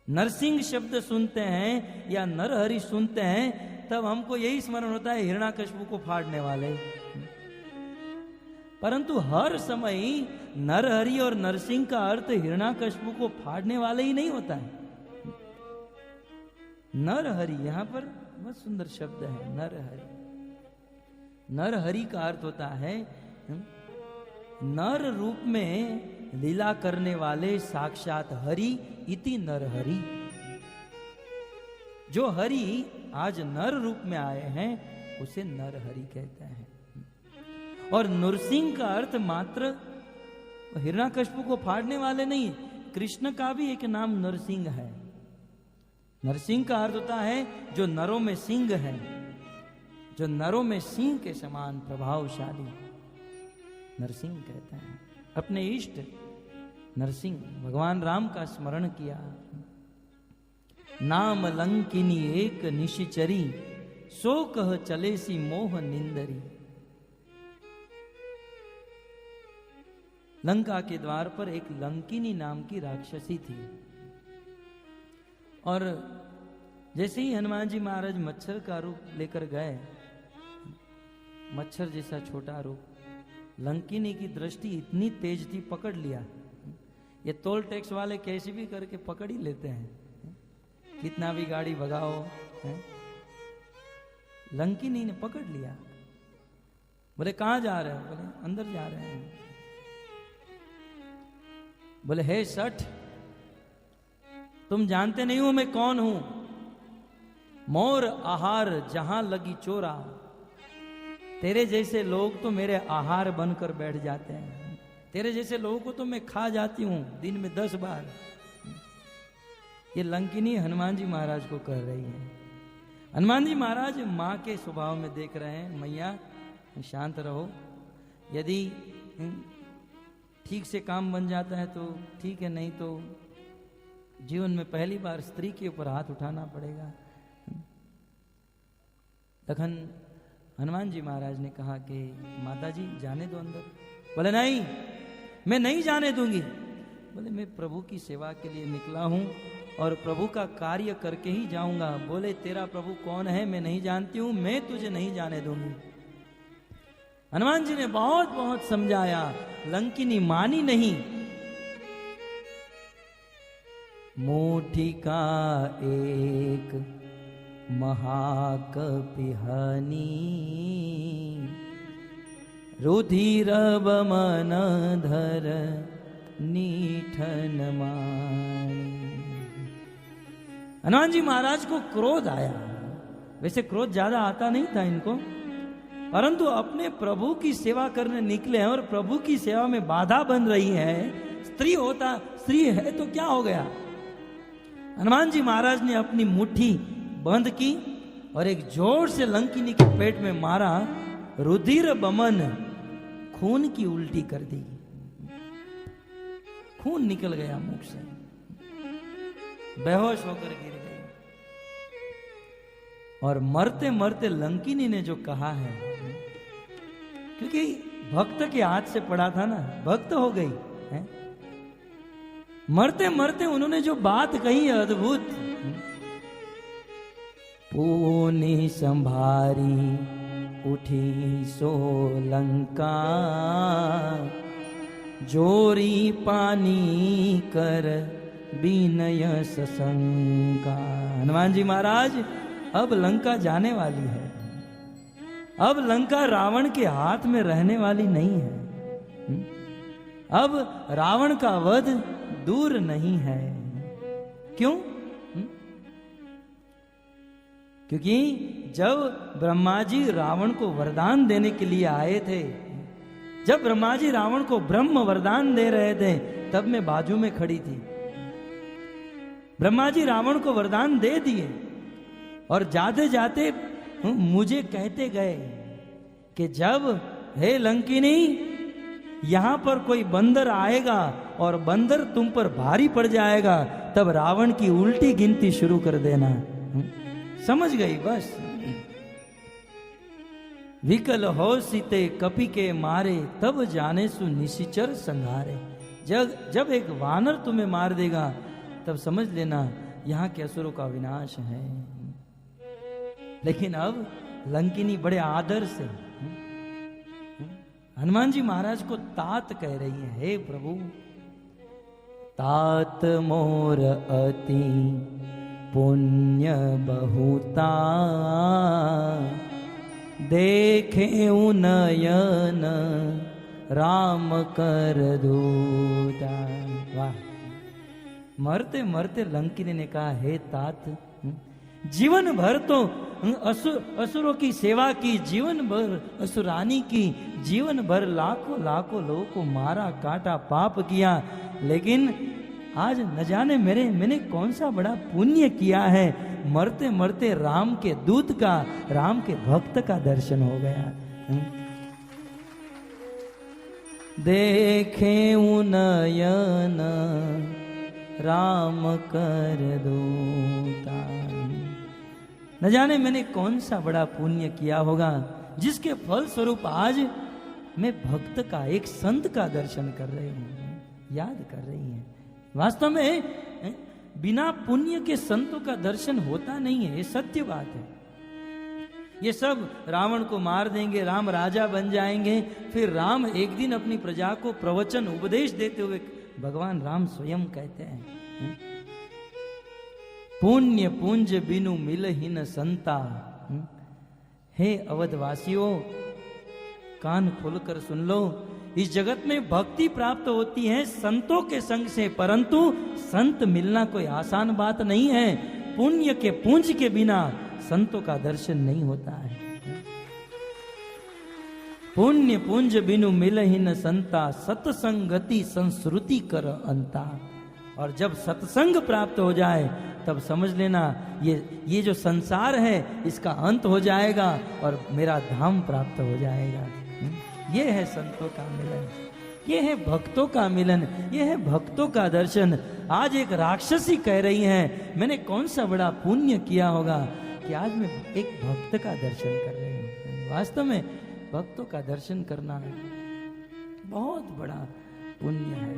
[SPEAKER 1] नरसिंह शब्द सुनते हैं या नरहरि सुनते हैं तब हमको यही स्मरण होता है हिरण्याकश्यप को फाड़ने वाले। परंतु हर समय नरहरि और नरसिंह का अर्थ हिरण्याकश्यप को फाड़ने वाले ही नहीं होता है। नरहरि यहां पर बहुत सुंदर शब्द है। नरहरि, नरहरि का अर्थ होता है नर रूप में लीला करने वाले साक्षात हरि इति नरहरि। जो हरि आज नर रूप में आए हैं उसे नरहरि कहते हैं। और नरसिंह का अर्थ मात्र हिरण्याकश्यप को फाड़ने वाले नहीं, कृष्ण का भी एक नाम नरसिंह है। नरसिंह का अर्थ होता है जो नरों में सिंह है, जो नरों में सिंह के समान प्रभावशाली, नरसिंह कहते हैं। अपने इष्ट नरसिंह भगवान राम का स्मरण किया। नाम लंकिनी एक निशिचरी, सो कह चले सी मोह निंदरी। लंका के द्वार पर एक लंकिनी नाम की राक्षसी थी और जैसे ही हनुमान जी महाराज मच्छर का रूप लेकर गए, मच्छर जैसा छोटा रूप, लंकिनी की दृष्टि इतनी तेज थी, पकड़ लिया। ये टोल टैक्स वाले कैसे भी करके पकड़ ही लेते हैं, कितना भी गाड़ी भगाओ है? लंकिनी ने पकड़ लिया। बोले कहां जा रहे हो? बोले अंदर जा रहे हैं। बोले हे सठ, तुम जानते नहीं हो मैं कौन हूं? मोर आहार जहां लगी चोरा। तेरे जैसे लोग तो मेरे आहार बनकर बैठ जाते हैं, तेरे जैसे लोगों को तो मैं खा जाती हूं दिन में 10 बार। ये लंकिनी हनुमान जी महाराज को कह रही है। हनुमान जी महाराज माँ के स्वभाव में देख रहे हैं, मैया शांत रहो, यदि ठीक से काम बन जाता है तो ठीक है, नहीं तो जीवन में पहली बार स्त्री के ऊपर हाथ उठाना पड़ेगा। तखन हनुमान जी महाराज ने कहा कि माता जी जाने दो अंदर। बोले नहीं, मैं नहीं जाने दूंगी। बोले मैं प्रभु की सेवा के लिए निकला हूं और प्रभु का कार्य करके ही जाऊंगा। बोले तेरा प्रभु कौन है मैं नहीं जानती हूं, मैं तुझे नहीं जाने दूंगी। हनुमान जी ने बहुत बहुत समझाया, लंकिनी मानी नहीं। मोठी का एक महाकपिहनी, रुधिर बमन धर नीठन मानी। हनुमान जी महाराज को क्रोध आया। वैसे क्रोध ज्यादा आता नहीं था इनको, परंतु अपने प्रभु की सेवा करने निकले हैं और प्रभु की सेवा में बाधा बन रही है। स्त्री है तो क्या हो गया। हनुमान जी महाराज ने अपनी मुट्ठी बंद की और एक जोर से लंकिनी के पेट में मारा। रुधिर बमन, खून की उल्टी कर दी, खून निकल गया मुख से, बेहोश होकर गिर गई। और मरते मरते लंकिनी ने जो कहा है, क्योंकि भक्त के हाथ से पड़ा था ना, भक्त हो गई है? मरते मरते उन्होंने जो बात कही है अद्भुत। पूनी संभारी उठी सो लंका, जोरी पानी कर बीनय सशंका। हनुमान जी महाराज अब लंका जाने वाली है। अब लंका रावण के हाथ में रहने वाली नहीं है। अब रावण का वध दूर नहीं है। क्यों? क्योंकि जब ब्रह्मा जी रावण को वरदान देने के लिए आए थे, जब ब्रह्मा जी रावण को ब्रह्म वरदान दे रहे थे, तब मैं बाजू में खड़ी थी। ब्रह्मा जी रावण को वरदान दे दिए और जाते जाते मुझे कहते गए कि जब हे लंकिनी यहां पर कोई बंदर आएगा और बंदर तुम पर भारी पड़ जाएगा, तब रावण की उल्टी गिनती शुरू कर देना। समझ गई बस। विकल हो सीते कपि के मारे, तब जाने सु निशिचर संहारे। जब एक वानर तुम्हें मार देगा, तब समझ लेना यहां के असुरों का विनाश है। लेकिन अब लंकिनी बड़े आदर से हनुमान जी महाराज को तात कह रही है, हे प्रभु तात मोर अति पुण्य बहुता, देखे नयन राम कर दूता। वाह! मरते मरते लंकिनी ने कहा, हे तात, जीवन भर तो असुरों की सेवा की, जीवन भर असुरानी की, जीवन भर लाखों लाखों लोगों को मारा काटा पाप किया, लेकिन आज न जाने मैंने कौन सा बड़ा पुण्य किया है। मरते मरते राम के दूत का, राम के भक्त का दर्शन हो गया। देखे नयन राम कर दूता। न जाने मैंने कौन सा बड़ा पुण्य किया होगा, जिसके फल स्वरूप आज मैं भक्त का, एक संत का दर्शन कर रही हूं, याद कर रही हैं। वास्तव में बिना पुण्य के संतों का दर्शन होता नहीं है, ये सत्य बात है। ये सब रावण को मार देंगे, राम राजा बन जाएंगे, फिर राम एक दिन अपनी प्रजा को प्रवचन उपदेश देते हुए भगवान राम स्वयं कहते हैं, पुण्य पुंज बिनु मिलहिन संता। हे अवधवासियों, कान खोलकर सुन लो, इस जगत में भक्ति प्राप्त होती है संतों के संग से, परंतु संत मिलना कोई आसान बात नहीं है। पुण्य के पुंज के बिना संतों का दर्शन नहीं होता है। पुण्य पुंज बिनु मिलहिन संता, सत्संगति संस्कृति कर अंता। और जब सत्संग प्राप्त हो जाए, तब समझ लेना ये जो संसार है इसका अंत हो जाएगा और मेरा धाम प्राप्त हो जाएगा। ये है संतों का मिलन, ये है भक्तों का मिलन, ये है भक्तों का दर्शन। आज एक राक्षसी कह रही है, मैंने कौन सा बड़ा पुण्य किया होगा कि आज मैं एक भक्त का दर्शन कर रही हूँ। वास्तव में भक्तों का दर्शन करना बहुत बड़ा पुण्य है।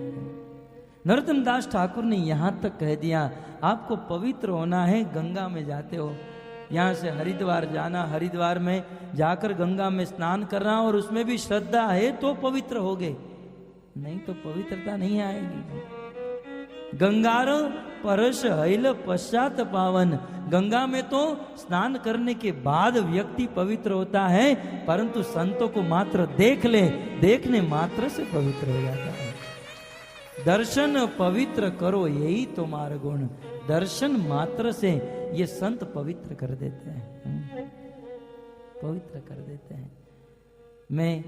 [SPEAKER 1] नरोत्तम दास ठाकुर ने यहां तक कह दिया, आपको पवित्र होना है, गंगा में जाते हो, यहाँ से हरिद्वार जाना, हरिद्वार में जाकर गंगा में स्नान करना, और उसमें भी श्रद्धा है तो पवित्र होगे, नहीं तो पवित्रता नहीं आएगी। गंगार परश हैल पश्चात पावन। गंगा में तो स्नान करने के बाद व्यक्ति पवित्र होता है, परंतु संतों को मात्र देख ले, देखने मात्र से पवित्र हो जाता है। दर्शन पवित्र करो यही तुम्हारा गुण। दर्शन मात्र से ये संत पवित्र कर देते हैं, पवित्र कर देते हैं। मैं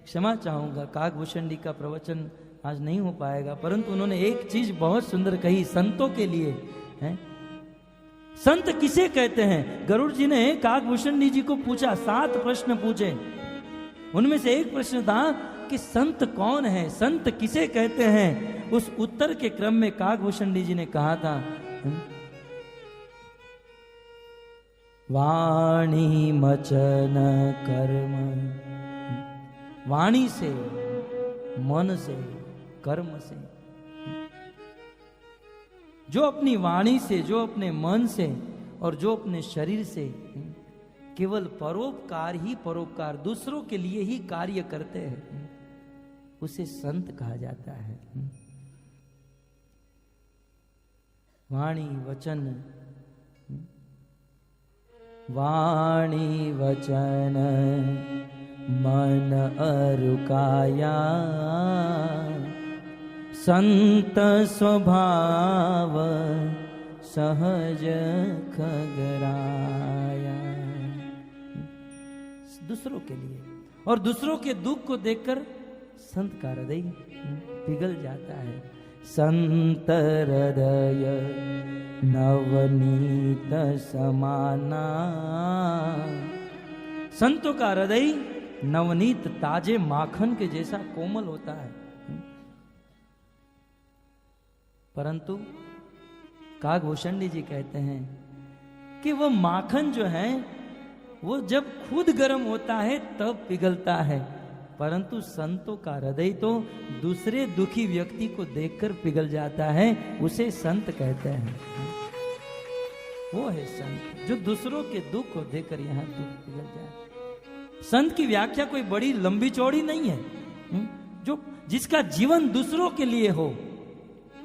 [SPEAKER 1] क्षमा चाहूंगा, काकभूषण जी का प्रवचन आज नहीं हो पाएगा, परंतु उन्होंने एक चीज बहुत सुंदर कही संतों के लिए है। संत किसे कहते हैं? गरुड़ जी ने काकभूषण जी को पूछा, 7 प्रश्न पूछे। उनमें से एक प्रश्न था कि संत कौन है, संत किसे कहते हैं। उस उत्तर के क्रम में काकभूषण जी ने कहा था, वाणी मचन कर्म, वाणी से, मन से, कर्म से। जो अपनी वाणी से, जो अपने मन से और जो अपने शरीर से केवल परोपकार ही परोपकार, दूसरों के लिए ही कार्य करते हैं, उसे संत कहा जाता है। वाणी वचन, वाणी वचन मन अरुकाया, संत स्वभाव सहज खगराया। दूसरों के लिए और दूसरों के दुख को देखकर संत का हृदय पिघल जाता है। संत हृदय नवनीत समाना, संतों का हृदय नवनीत ताजे माखन के जैसा कोमल होता है। परंतु काकभूषण जी कहते हैं कि वो माखन जो है वो जब खुद गर्म होता है तब पिघलता है, परंतु संतों का हृदय तो दूसरे दुखी व्यक्ति को देखकर पिघल जाता है, उसे संत कहते हैं। वो है संत जो दूसरों के दुख को देखकर यहाँ दुख पिघल जाए। संत की व्याख्या कोई बड़ी लंबी चौड़ी नहीं है, जो जिसका जीवन दूसरों के लिए हो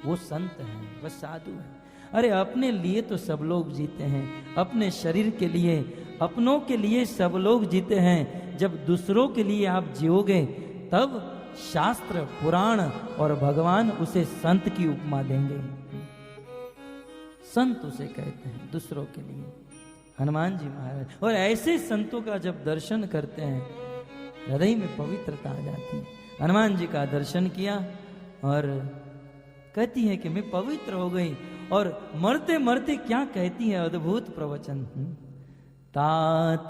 [SPEAKER 1] वो संत है, वह साधु है। अरे अपने लिए तो सब लोग जीते हैं, अपने शरीर के लिए, अपनों के लिए सब लोग जीते हैं। जब दूसरों के लिए आप जियोगे तब शास्त्र, पुराण और भगवान उसे संत की उपमा देंगे। संत उसे कहते हैं दूसरों के लिए, हनुमान जी महाराज। और ऐसे संतों का जब दर्शन करते हैं हृदय में पवित्रता आ जाती है। हनुमान जी का दर्शन किया और कहती है कि मैं पवित्र हो गई, और मरते मरते क्या कहती है, अद्भुत प्रवचन। तात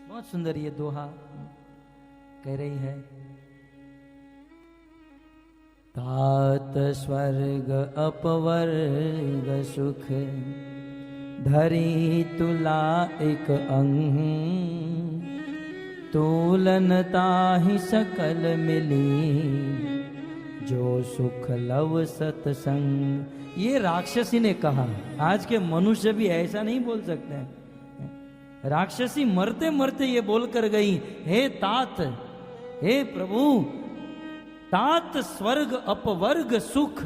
[SPEAKER 1] बहुत सुंदर ये दोहा कह रही है, तात स्वर्ग अपवर्ग सुख धरी तुला एक अंग, तुलनता ही सकल मिली जो सुख लव सत्संग। ये राक्षसी ने कहा, आज के मनुष्य भी ऐसा नहीं बोल सकते हैं। राक्षसी मरते मरते ये बोलकर गई, हे तात, हे प्रभु, तात स्वर्ग अपवर्ग सुख,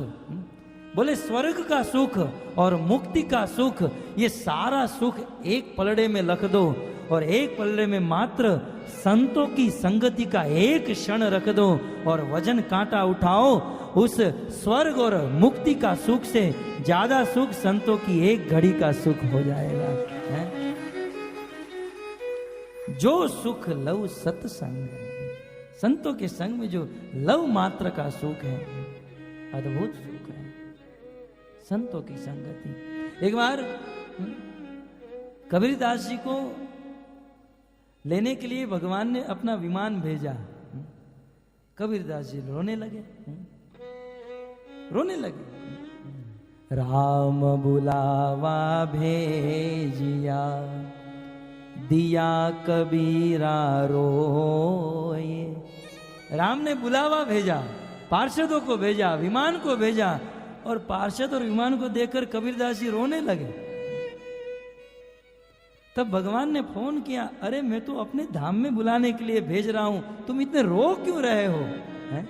[SPEAKER 1] बोले स्वर्ग का सुख और मुक्ति का सुख, ये सारा सुख एक पलड़े में रख दो, और एक पलड़े में मात्र संतों की संगति का एक क्षण रख दो, और वजन कांटा उठाओ, उस स्वर्ग और मुक्ति का सुख से ज्यादा सुख संतों की एक घड़ी का सुख हो जाएगा, है? जो सुख लव सत्संग, संतों के संग में जो लव मात्र का सुख है, अद्भुत सुख है संतों की संगति। एक बार कबीरदास जी को लेने के लिए भगवान ने अपना विमान भेजा। कबीरदास जी रोने लगे, रोने लगे। राम बुलावा भेजिया, दिया कबीरा रोए। राम ने बुलावा भेजा, पार्षदों को भेजा, विमान को भेजा, और पार्षद और विमान को देखकर कबीरदास जी रोने लगे। तब भगवान ने फोन किया, अरे मैं तो अपने धाम में बुलाने के लिए भेज रहा हूं, तुम इतने रो क्यों रहे हो, है?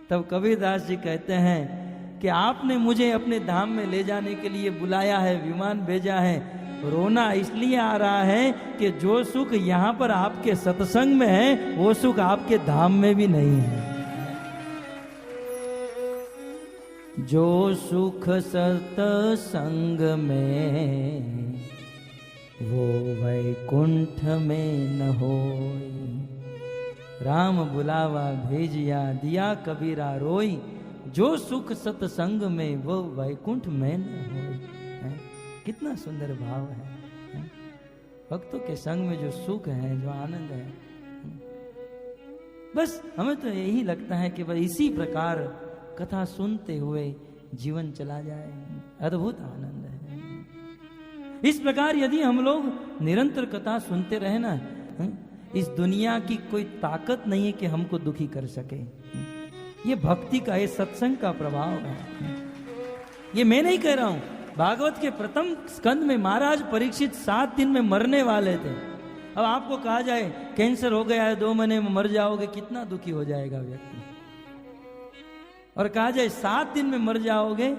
[SPEAKER 1] तब कबीरदास जी कहते हैं कि आपने मुझे अपने धाम में ले जाने के लिए बुलाया है, विमान भेजा है, रोना इसलिए आ रहा है कि जो सुख यहाँ पर आपके सत्संग में है वो सुख आपके धाम में भी नहीं है। जो सुख सत्संग में वो वैकुंठ में न होई। राम बुलावा भेजिया दिया कबीरा रोई। जो सुख सत्संग में वो वैकुंठ में न होई। कितना सुंदर भाव है। भक्तों के संग में जो सुख है, जो आनंद है, बस हमें तो यही लगता है कि बस इसी प्रकार कथा सुनते हुए जीवन चला जाए। अद्भुत आनंद है। इस प्रकार यदि हम लोग निरंतर कथा सुनते रहे ना, इस दुनिया की कोई ताकत नहीं है कि हमको दुखी कर सके। ये भक्ति का, ये सत्संग का प्रभाव है। ये मैं नहीं कह रहा हूं। भागवत के प्रथम स्कंद में महाराज परीक्षित 7 दिन में मरने वाले थे। अब आपको कहा जाए कैंसर हो गया है, 2 महीने में मर जाओगे, कितना दुखी हो जाएगा व्यक्ति। और कहा जाए 7 दिन में मर जाओगे।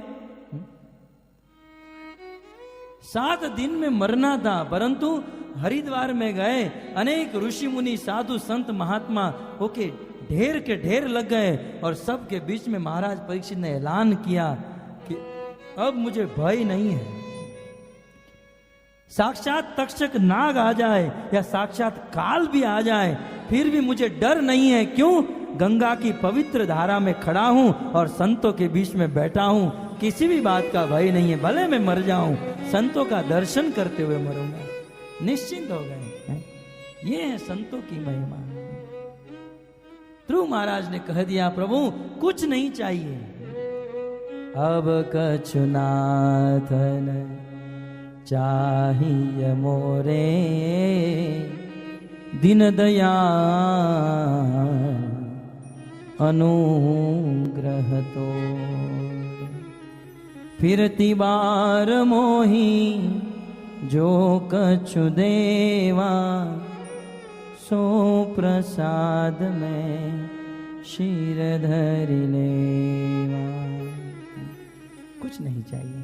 [SPEAKER 1] 7 दिन में मरना था, परंतु हरिद्वार में गए, अनेक ऋषि मुनि साधु संत महात्मा होके ढेर के ढेर लग गए और सबके बीच में महाराज परीक्षित ने ऐलान किया कि अब मुझे भय नहीं है। साक्षात तक्षक नाग आ जाए या साक्षात काल भी आ जाए, फिर भी मुझे डर नहीं है। क्यों? गंगा की पवित्र धारा में खड़ा हूं और संतों के बीच में बैठा हूं। किसी भी बात का भय नहीं है। भले मैं मर जाऊं, संतों का दर्शन करते हुए मरूंगा। निश्चिंत हो गए। ये है संतों की महिमा। ध्रुव महाराज ने कह दिया, प्रभु कुछ नहीं चाहिए, अब कछु नाथन चाहिए मोरे, दिन दया अनुग्रह तो। फिरती बार मोही जो कछु देवा, सो प्रसाद में शीर धरि लेवा। कुछ नहीं चाहिए।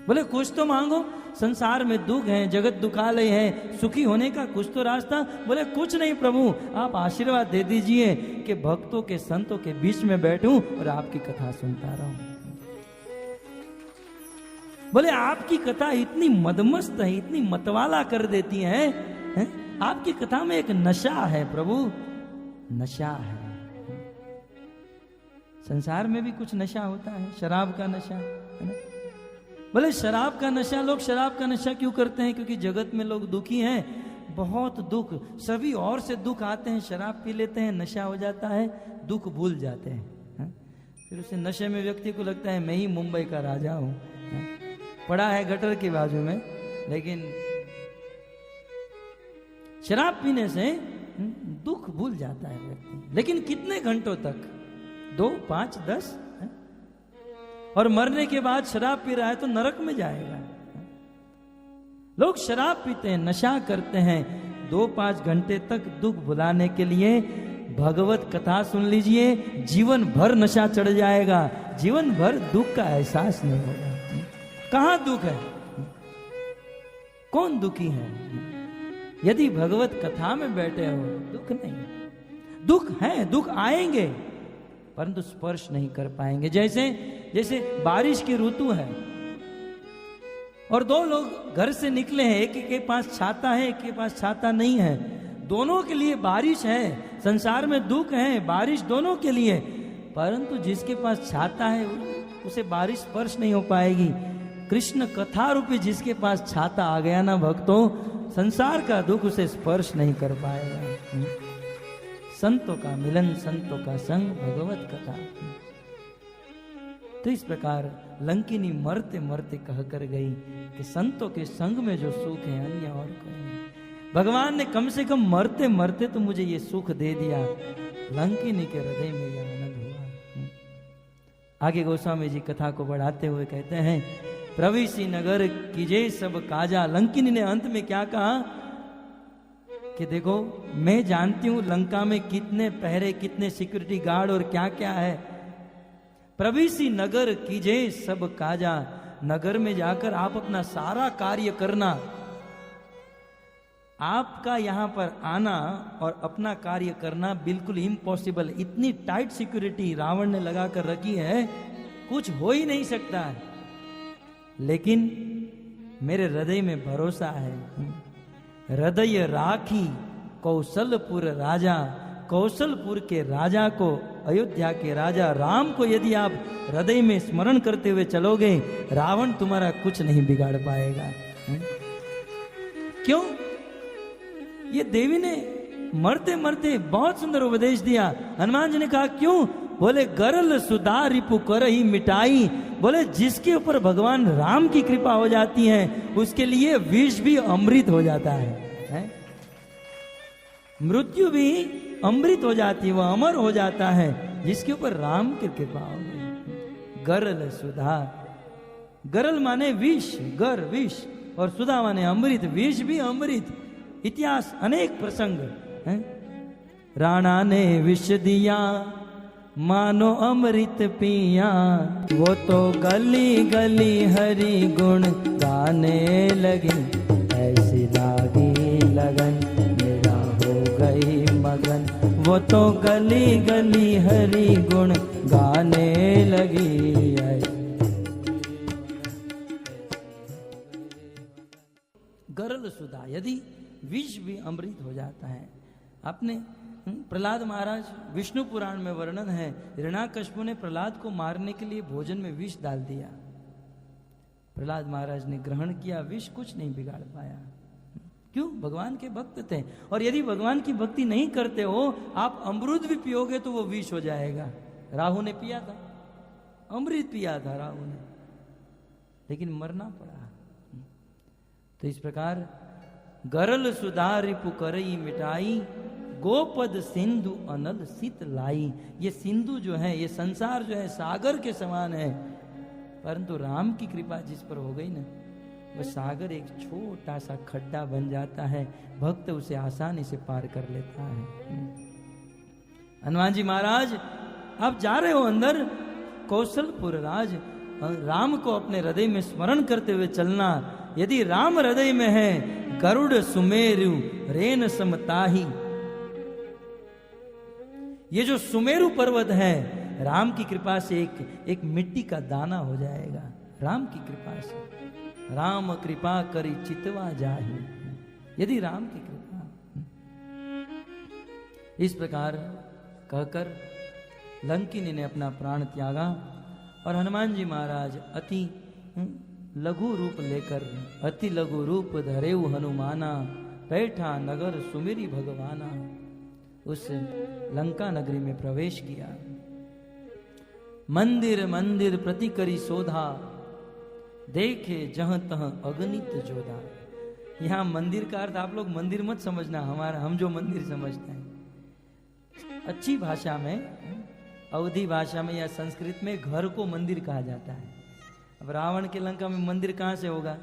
[SPEAKER 1] बोले कुछ तो मांगो, संसार में दुख है, जगत दुखालय है, सुखी होने का कुछ तो रास्ता। बोले कुछ नहीं प्रभु, आप आशीर्वाद दे दीजिए कि भक्तों के संतों के बीच में बैठूं और आपकी कथा सुनता रहूं। बोले आपकी कथा इतनी मदमस्त है, इतनी मतवाला कर देती है, आपकी कथा में एक नशा है प्रभु, नशा है। संसार में भी कुछ नशा होता है, शराब का नशा है ना। बोले शराब का नशा, लोग शराब का नशा क्यों करते हैं? क्योंकि जगत में लोग दुखी हैं, बहुत दुख, सभी और से दुख आते हैं, शराब पी लेते हैं, नशा हो जाता है, दुख भूल जाते हैं। फिर उसे नशे में व्यक्ति को लगता है मैं ही मुंबई का राजा हूं, पड़ा है गटर के बाजू में। लेकिन शराब पीने से दुख भूल जाता है व्यक्ति, लेकिन कितने घंटों तक? 2, 5, 10? और मरने के बाद शराब पी रहा है तो नरक में जाएगा। लोग शराब पीते हैं, नशा करते हैं, 2-5 घंटे तक दुख भुलाने के लिए भगवत कथा सुन लीजिए, जीवन भर नशा चढ़ जाएगा, जीवन भर दुख का एहसास नहीं होगा। कहां दुख है? कौन दुखी है? यदि भगवत कथा में बैठे हो, दुख नहीं। दुख है, दुख आएंगे, परंतु स्पर्श नहीं कर पाएंगे। जैसे बारिश की ऋतु है और 2 लोग घर से निकले हैं, एक के पास छाता है, एक के पास छाता नहीं है, दोनों के लिए बारिश है। संसार में दुख है, बारिश दोनों के लिए, परंतु जिसके पास छाता है उसे बारिश स्पर्श नहीं हो पाएगी। कृष्ण कथा रूपी जिसके पास छाता आ गया ना भक्तों, संसार का दुख उसे स्पर्श नहीं कर पाएगा। संतों का मिलन, संतों का संग, भगवत कथा। तो इस प्रकार लंकिनी मरते मरते कह कर गई कि संतों के संग में जो सुख है अन्य और कोई नहीं। भगवान ने कम से कम मरते मरते तो मुझे ये सुख दे दिया। लंकिनी के हृदय में यह आनंद हुआ। आगे गोस्वामी जी कथा को बढ़ाते हुए कहते हैं, प्रविशि नगर कीजे सब काजा। लंकिनी ने अंत में क्या कहा कि देखो मैं जानती हूं लंका में कितने पहरे, कितने सिक्योरिटी गार्ड और क्या क्या है। प्रविशि नगर कीजे सब काजा, नगर में जाकर आप अपना सारा कार्य करना। आपका यहां पर आना और अपना कार्य करना बिल्कुल इम्पॉसिबल। इतनी टाइट सिक्योरिटी रावण ने लगा कर रखी है, कुछ हो ही नहीं सकता है। लेकिन मेरे हृदय में भरोसा है। हृदय राखी कौशलपुर राजा, कौशलपुर के राजा को, अयोध्या के राजा राम को यदि आप हृदय में स्मरण करते हुए चलोगे, रावण तुम्हारा कुछ नहीं बिगाड़ पाएगा। क्यों? ये देवी ने मरते मरते बहुत सुंदर उपदेश दिया। हनुमान जी ने कहा क्यों? बोले गरल सुधा रिपु कर ही मिटाई। बोले जिसके ऊपर भगवान राम की कृपा हो जाती है उसके लिए विष भी अमृत हो जाता है? मृत्यु भी अमृत हो जाती है, वह अमर हो जाता है जिसके ऊपर राम की कृपा हो गई। गरल सुधा, गरल माने विष, गर विष, और सुधा माने अमृत, विष भी अमृत। इतिहास अनेक प्रसंग है। राणा ने विष दिया मानो अमृत पिया, वो तो गली गली हरि गुण गाने लगी। ऐसी लागी लगन मेरा हो गई मगन, वो तो गली गली हरि गुण गाने लगी। गरल सुधा, यदि विष भी अमृत हो जाता है। आपने प्रहलाद महाराज, विष्णु पुराण में वर्णन है, हिरण्याकश्यप ने प्रहलाद को मारने के लिए भोजन में विष डाल दिया। प्रहलाद महाराज ने ग्रहण किया, विष कुछ नहीं बिगाड़ पाया। क्यों? भगवान के भक्त थे। और यदि भगवान की भक्ति नहीं करते हो, आप अमृत भी पियोगे तो वो विष हो जाएगा। राहु ने पिया था, अमृत पिया था राहु ने, लेकिन मरना पड़ा। तो इस प्रकार गरल सुधा रिपु करई मिटाई, गोपद सिंधु अनल सित लाई। ये सिंधु जो है, ये संसार जो है सागर के समान है, परंतु राम की कृपा जिस पर हो गई ना, वह सागर एक छोटा सा खड्डा बन जाता है, भक्त उसे आसानी से पार कर लेता है। हनुमान जी महाराज आप जा रहे हो अंदर, कौशलपुर राज, राम को अपने हृदय में स्मरण करते हुए चलना। यदि राम हृदय में है, गरुड़ सुमेरु रेन समताही। ये जो सुमेरु पर्वत है, राम की कृपा से एक मिट्टी का दाना हो जाएगा। राम की कृपा से, राम कृपा करी चितवा जाहि, यदि राम की कृपा। इस प्रकार कहकर लंकिनी ने अपना प्राण त्यागा और हनुमान जी महाराज अति लघु रूप लेकर, अति लघु रूप धरेउ हनुमाना, बैठा नगर सुमिरी भगवाना, उस लंका नगरी में प्रवेश किया। मंदिर मंदिर प्रति करी शोधा, देखे जहां तहां अगणित जोधा। यहां मंदिर का अर्थ आप लोग मंदिर मत समझना, हम जो मंदिर समझते हैं। अच्छी भाषा में, अवधी भाषा में या संस्कृत में घर को मंदिर कहा जाता है। अब रावण के लंका में मंदिर कहां से होगा?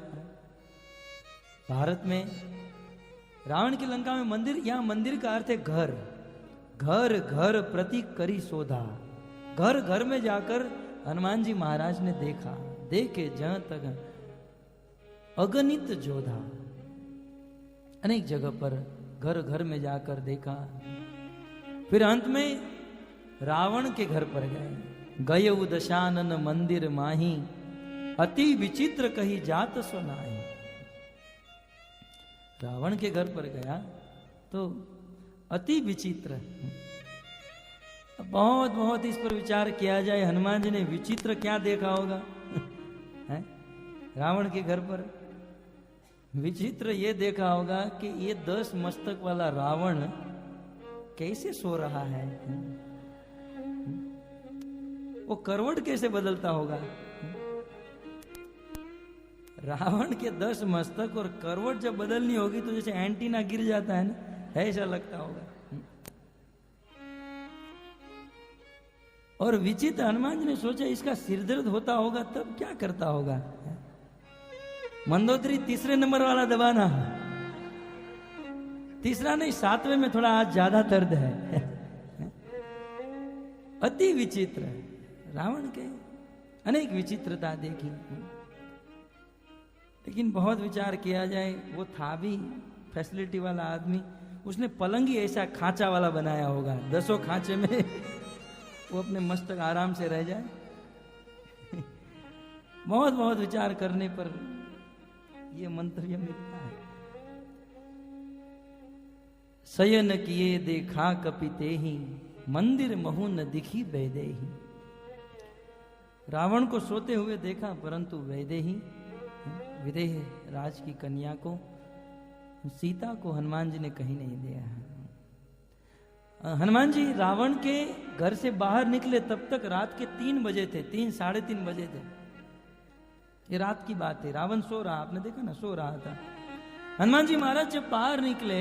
[SPEAKER 1] भारत में रावण की लंका में मंदिर, यहां मंदिर का अर्थ है घर। घर घर प्रति करी शोधा, घर घर में जाकर हनुमान जी महाराज ने देखा, देखे जहां तक अगणित जोधा, अनेक जगह पर घर घर में जाकर देखा। फिर अंत में रावण के घर पर गए। गये दशानन मंदिर माही, अति विचित्र कही जात सो नाही। रावण के घर पर गया तो अति विचित्र, बहुत बहुत इस पर विचार किया जाए। हनुमान जी ने विचित्र क्या देखा होगा? है? रावण के घर पर विचित्र ये देखा होगा कि ये 10 मस्तक वाला रावण कैसे सो रहा है, वो करवट कैसे बदलता होगा। रावण के 10 मस्तक और करवट जब बदलनी होगी तो जैसे एंटीना गिर जाता है ना, ऐसा लगता होगा। और विचित्र, हनुमान जी ने सोचा इसका सिर दर्द होता होगा तब क्या करता होगा। मंदोदरी तीसरे नंबर वाला दबाना, तीसरा नहीं 7वें में थोड़ा आज ज्यादा दर्द है। अति विचित्र, रावण के अनेक विचित्रता देखी, लेकिन बहुत विचार किया जाए वो था भी फैसिलिटी वाला आदमी, उसने पलंग ही ऐसा खांचा वाला बनाया होगा, 10 खांचे में वो अपने मस्तक आराम से रह जाए। बहुत बहुत विचार करने पर ये मंतव्य मिलता है। शयन किए देखा कपिते ही, मंदिर महु न दिखी वैदेही। रावण को सोते हुए देखा, परंतु वैदेही विदेह राज की कन्या को, सीता को हनुमान जी ने कहीं नहीं दिया है। हनुमान जी रावण के घर से बाहर निकले तब तक रात के 3 बजे थे, 3 साढ़े 3 बजे थे। ये रात की बात है, रावण सो रहा, आपने देखा ना, सो रहा था। हनुमान जी महाराज जब बाहर निकले,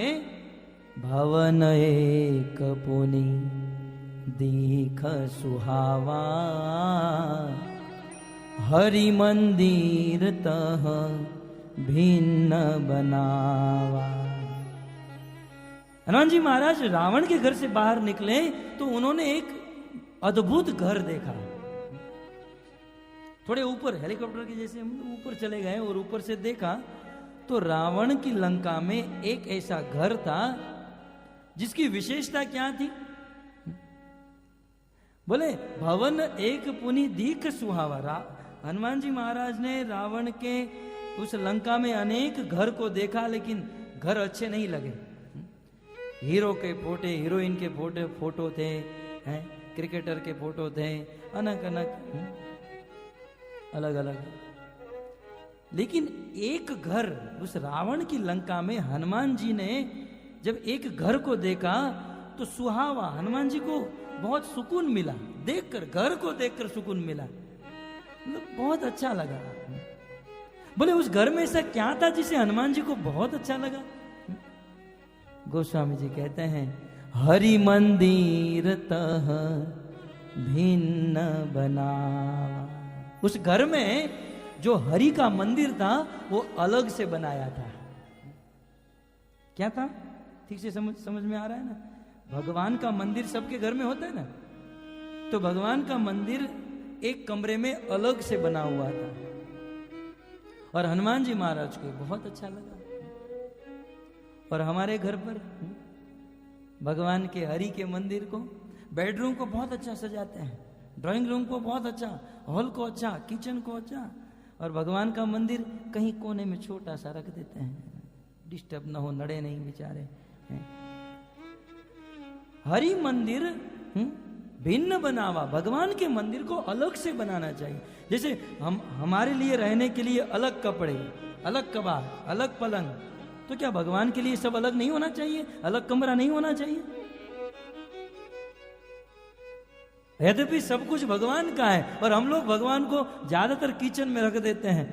[SPEAKER 1] भवन एक पुनि दीख सुहावा, हरि मंदिर तह भिन्न बनावा। हनुमान जी महाराज रावण के घर से बाहर निकले तो उन्होंने एक अद्भुत घर देखा। थोड़े ऊपर, हेलीकॉप्टर के जैसे हम ऊपर चले गए और ऊपर से देखा तो रावण की लंका में एक ऐसा घर था जिसकी विशेषता क्या थी? बोले भवन एक पुनि दीख सुहावा। हनुमान जी महाराज ने रावण के उस लंका में अनेक घर को देखा, लेकिन घर अच्छे नहीं लगे। हीरो के फोटो, हीरोइन के फोटो थे, हैं, क्रिकेटर के फोटो थे, अनक अलग अलग। लेकिन एक घर उस रावण की लंका में हनुमान जी ने जब एक घर को देखा तो सुहावा, हनुमान जी को बहुत सुकून मिला देखकर, घर को देखकर सुकून मिला, मतलब बहुत अच्छा लगा। बोले उस घर में ऐसा क्या था जिसे हनुमान जी को बहुत अच्छा लगा? गोस्वामी जी कहते हैं, हरि मंदिर तह भिन्न बनावा। उस घर में जो हरि का मंदिर था वो अलग से बनाया था। क्या था? ठीक से समझ में आ रहा है ना? भगवान का मंदिर सबके घर में होता है ना, तो भगवान का मंदिर एक कमरे में अलग से बना हुआ था और हनुमान जी महाराज को बहुत अच्छा लगा। और हमारे घर पर भगवान के हरि के मंदिर को, बेडरूम को बहुत अच्छा सजाते हैं, ड्राइंग रूम को बहुत अच्छा, हॉल को अच्छा, किचन को अच्छा, और भगवान का मंदिर कहीं कोने में छोटा सा रख देते हैं, डिस्टर्ब ना हो, नड़े नहीं बेचारे। हरि मंदिर भिन्न बनावा, भगवान के मंदिर को अलग से बनाना चाहिए। जैसे हमारे लिए रहने के लिए अलग कपड़े, अलग कबाड़, अलग पलंग, तो क्या भगवान के लिए सब अलग नहीं होना चाहिए? अलग कमरा नहीं होना चाहिए? यद्यपि सब कुछ भगवान का है और हम लोग भगवान को ज्यादातर किचन में रख देते हैं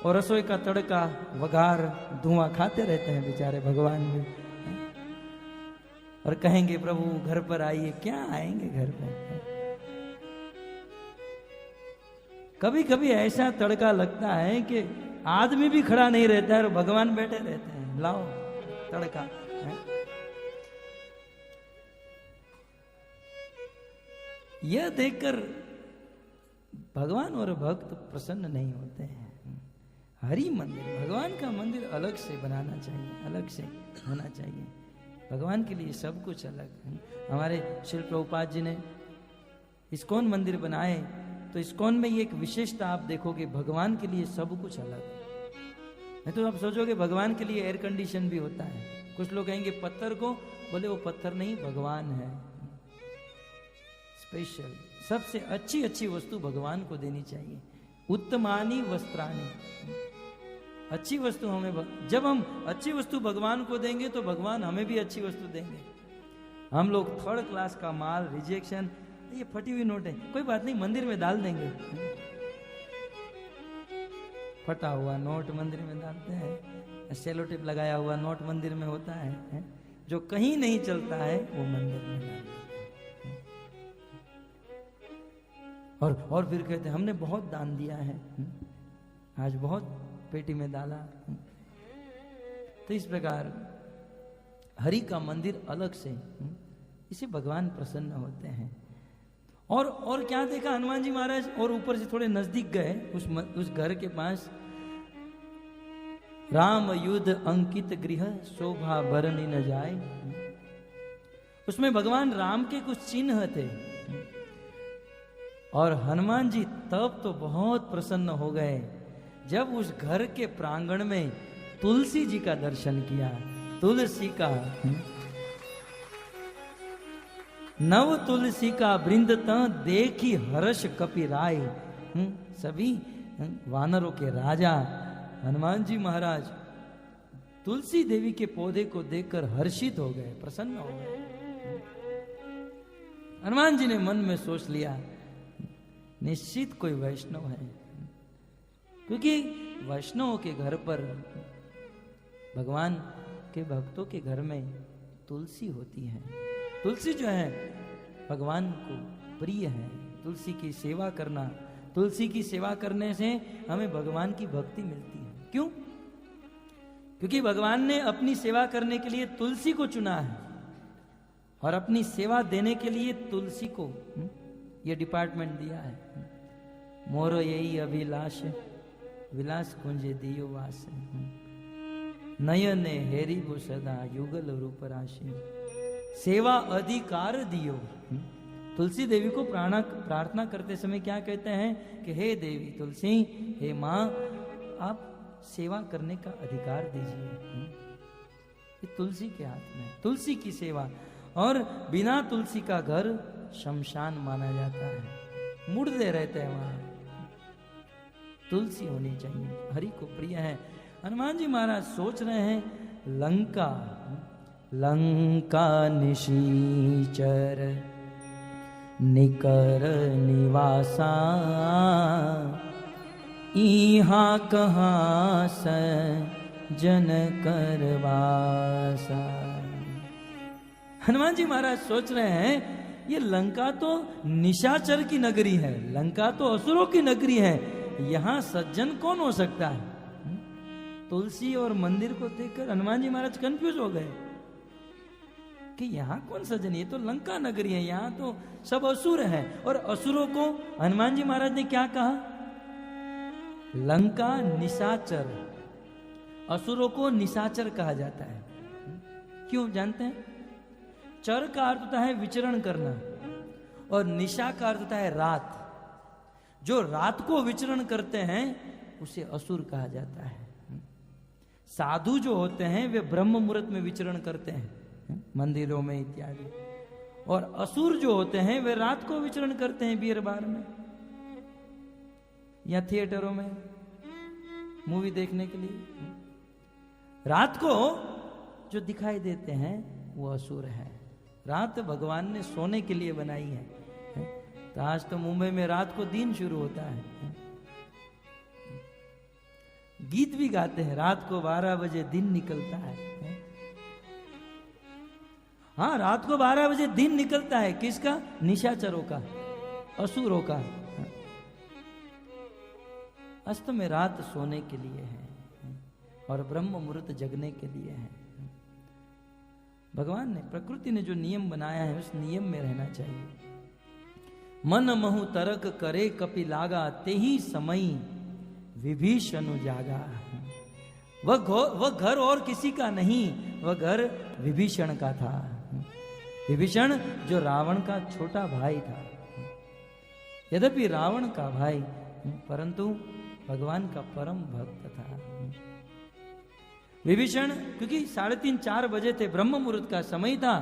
[SPEAKER 1] और रसोई का तड़का, वघार, धुआं खाते रहते हैं बेचारे भगवान भी, और कहेंगे प्रभु घर पर आइए। क्या आएंगे घर पर? कभी कभी ऐसा तड़का लगता है कि आदमी भी खड़ा नहीं रहता है और भगवान बैठे रहते हैं, लाओ तड़का। यह देखकर भगवान और भक्त प्रसन्न नहीं होते हैं। हरि मंदिर, भगवान का मंदिर अलग से बनाना चाहिए, अलग से होना चाहिए। भगवान के लिए सब कुछ अलग है। हमारे श्री प्रभुपाद जी ने इस्कॉन मंदिर बनाए तो इस्कॉन में ये एक विशेषता आप देखोगे, भगवान के लिए सब कुछ अलग है। नहीं तो आप सोचोगे भगवान के लिए एयर कंडीशन भी होता है। कुछ लोग कहेंगे पत्थर को, बोले वो पत्थर नहीं, भगवान है। स्पेशल सबसे अच्छी अच्छी वस्तु भगवान को देनी चाहिए। उत्तमानी वस्त्राणी, अच्छी वस्तु हमें, जब हम अच्छी वस्तु भगवान को देंगे तो भगवान हमें भी अच्छी वस्तु देंगे। हम लोग 3rd क्लास का माल, रिजेक्शन, ये फटी हुई नोट है, कोई बात नहीं, मंदिर में डाल देंगे। फटा हुआ नोट मंदिर में डालते हैं, सेलो टेप लगाया हुआ नोट मंदिर में होता है, जो कहीं नहीं चलता है वो मंदिर में डालते हैं। और फिर कहते हैं हमने बहुत दान दिया है, आज बहुत पेटी में डाला। तो इस प्रकार हरि का मंदिर अलग से, इसे भगवान प्रसन्न होते हैं। और क्या देखा हनुमान जी महाराज? और ऊपर से थोड़े नजदीक गए उस घर के पास, राम युद्ध अंकित गृह शोभा बरनी न जाए। उसमें भगवान राम के कुछ चिन्ह थे और हनुमान जी तब तो बहुत प्रसन्न हो गए जब उस घर के प्रांगण में तुलसी जी का दर्शन किया। तुलसी का नव तुलसी का वृंद देखी हर्ष कपिराय। सभी वानरों के राजा हनुमान जी महाराज तुलसी देवी के पौधे को देखकर हर्षित हो गए, प्रसन्न हो गए। हनुमान जी ने मन में सोच लिया निश्चित कोई वैष्णव है, क्योंकि वैष्णवों के घर पर, भगवान के भक्तों के घर में तुलसी होती है। तुलसी जो है भगवान को प्रिय है। तुलसी की सेवा करना, तुलसी की सेवा करने से हमें भगवान की भक्ति मिलती है। क्यों? क्योंकि भगवान ने अपनी सेवा करने के लिए तुलसी को चुना है और अपनी सेवा देने के लिए तुलसी को यह डिपार्टमेंट दिया है। मोरो यही अभिलाष विलास कुंजे दियो वास, नयने हेरी वो सदा युगल रूप राशि, सेवा अधिकार दियो। तुलसी देवी को प्रार्थना करते समय क्या कहते हैं कि हे देवी तुलसी, हे माँ, आप सेवा करने का अधिकार दीजिए। ये तुलसी के हाथ में, तुलसी की सेवा। और बिना तुलसी का घर शमशान माना जाता है, मुर्दे रहते हैं वहां। तुलसी होनी चाहिए, हरि को प्रिय है। हनुमान जी महाराज सोच रहे हैं लंका, लंका निशीचर निकर निवासा, इहा कहाँ से जन करवासा। हनुमान जी महाराज सोच रहे हैं ये लंका तो निशाचर की नगरी है, लंका तो असुरों की नगरी है, यहां सज्जन कौन हो सकता है? तुलसी और मंदिर को देखकर हनुमान जी महाराज कंफ्यूज हो गए कि यहां कौन सज्जन, ये तो लंका नगरी है, यहां तो सब असुर हैं। और असुरों को हनुमान जी महाराज ने क्या कहा? लंका निशाचर, असुरों को निशाचर कहा जाता है। क्यों जानते हैं? चर का अर्थ होता है विचरण करना और निशा का अर्थ होता है रात। जो रात को विचरण करते हैं उसे असुर कहा जाता है। साधु जो होते हैं वे ब्रह्म मुहूर्त में विचरण करते हैं मंदिरों में इत्यादि, और असुर जो होते हैं वे रात को विचरण करते हैं बियर बार में या थिएटरों में मूवी देखने के लिए। रात को जो दिखाई देते हैं वो असुर है। रात भगवान ने सोने के लिए बनाई है। तो आज तो मुंबई में रात को दिन शुरू होता है, गीत भी गाते हैं, रात को 12 बजे दिन निकलता है। हाँ, रात को 12 बजे दिन निकलता है। किसका? निशाचरों का, असुरों का। अस्त में रात सोने के लिए है और ब्रह्म मुहूर्त जगने के लिए है। भगवान ने, प्रकृति ने जो नियम बनाया है उस नियम में रहना चाहिए। मन महु तरक करे कपि लागा, ते ही समय विभीषण जागा। वह घर और किसी का नहीं, वह घर विभीषण का था। विभीषण जो रावण का छोटा भाई था, यद्यपि रावण का भाई परंतु भगवान का परम भक्त था। विभीषण, क्योंकि 3:30-4 बजे थे, ब्रह्म मुहूर्त का समय था,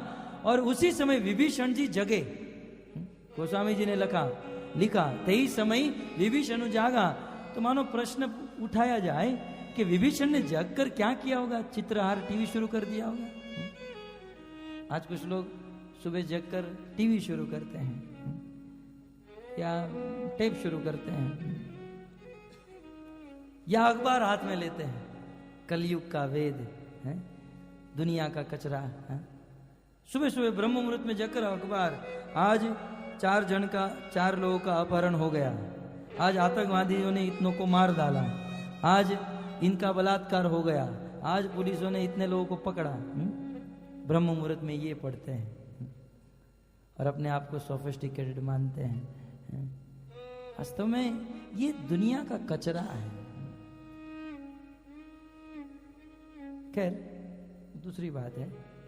[SPEAKER 1] और उसी समय विभीषण जी जगे। गोस्वामी जी ने लिखा 23 समय विभीषण जागा। तो मानो प्रश्न उठाया जाए कि विभीषण ने जग कर क्या किया होगा? चित्रहार टीवी शुरू कर दिया होगा। आज कुछ लोग सुबह जग कर टीवी शुरू करते हैं या टेप शुरू करते हैं या अखबार हाथ में लेते हैं। कलयुग का वेद है, दुनिया का कचरा है। सुबह सुबह ब्रह्म मुहूर्त में जगकर अखबार, आज 4 लोगों का अपहरण हो गया, आज आतंकवादियों ने इतनों को मार डाला, आज इनका बलात्कार हो गया, आज पुलिसों ने इतने लोगों को पकड़ा। ब्रह्म मुहूर्त में ये पढ़ते हैं और अपने आप को सोफिस्टिकेटेड मानते हैं। वास्तव में ये दुनिया का कचरा है। खैर दूसरी बात है।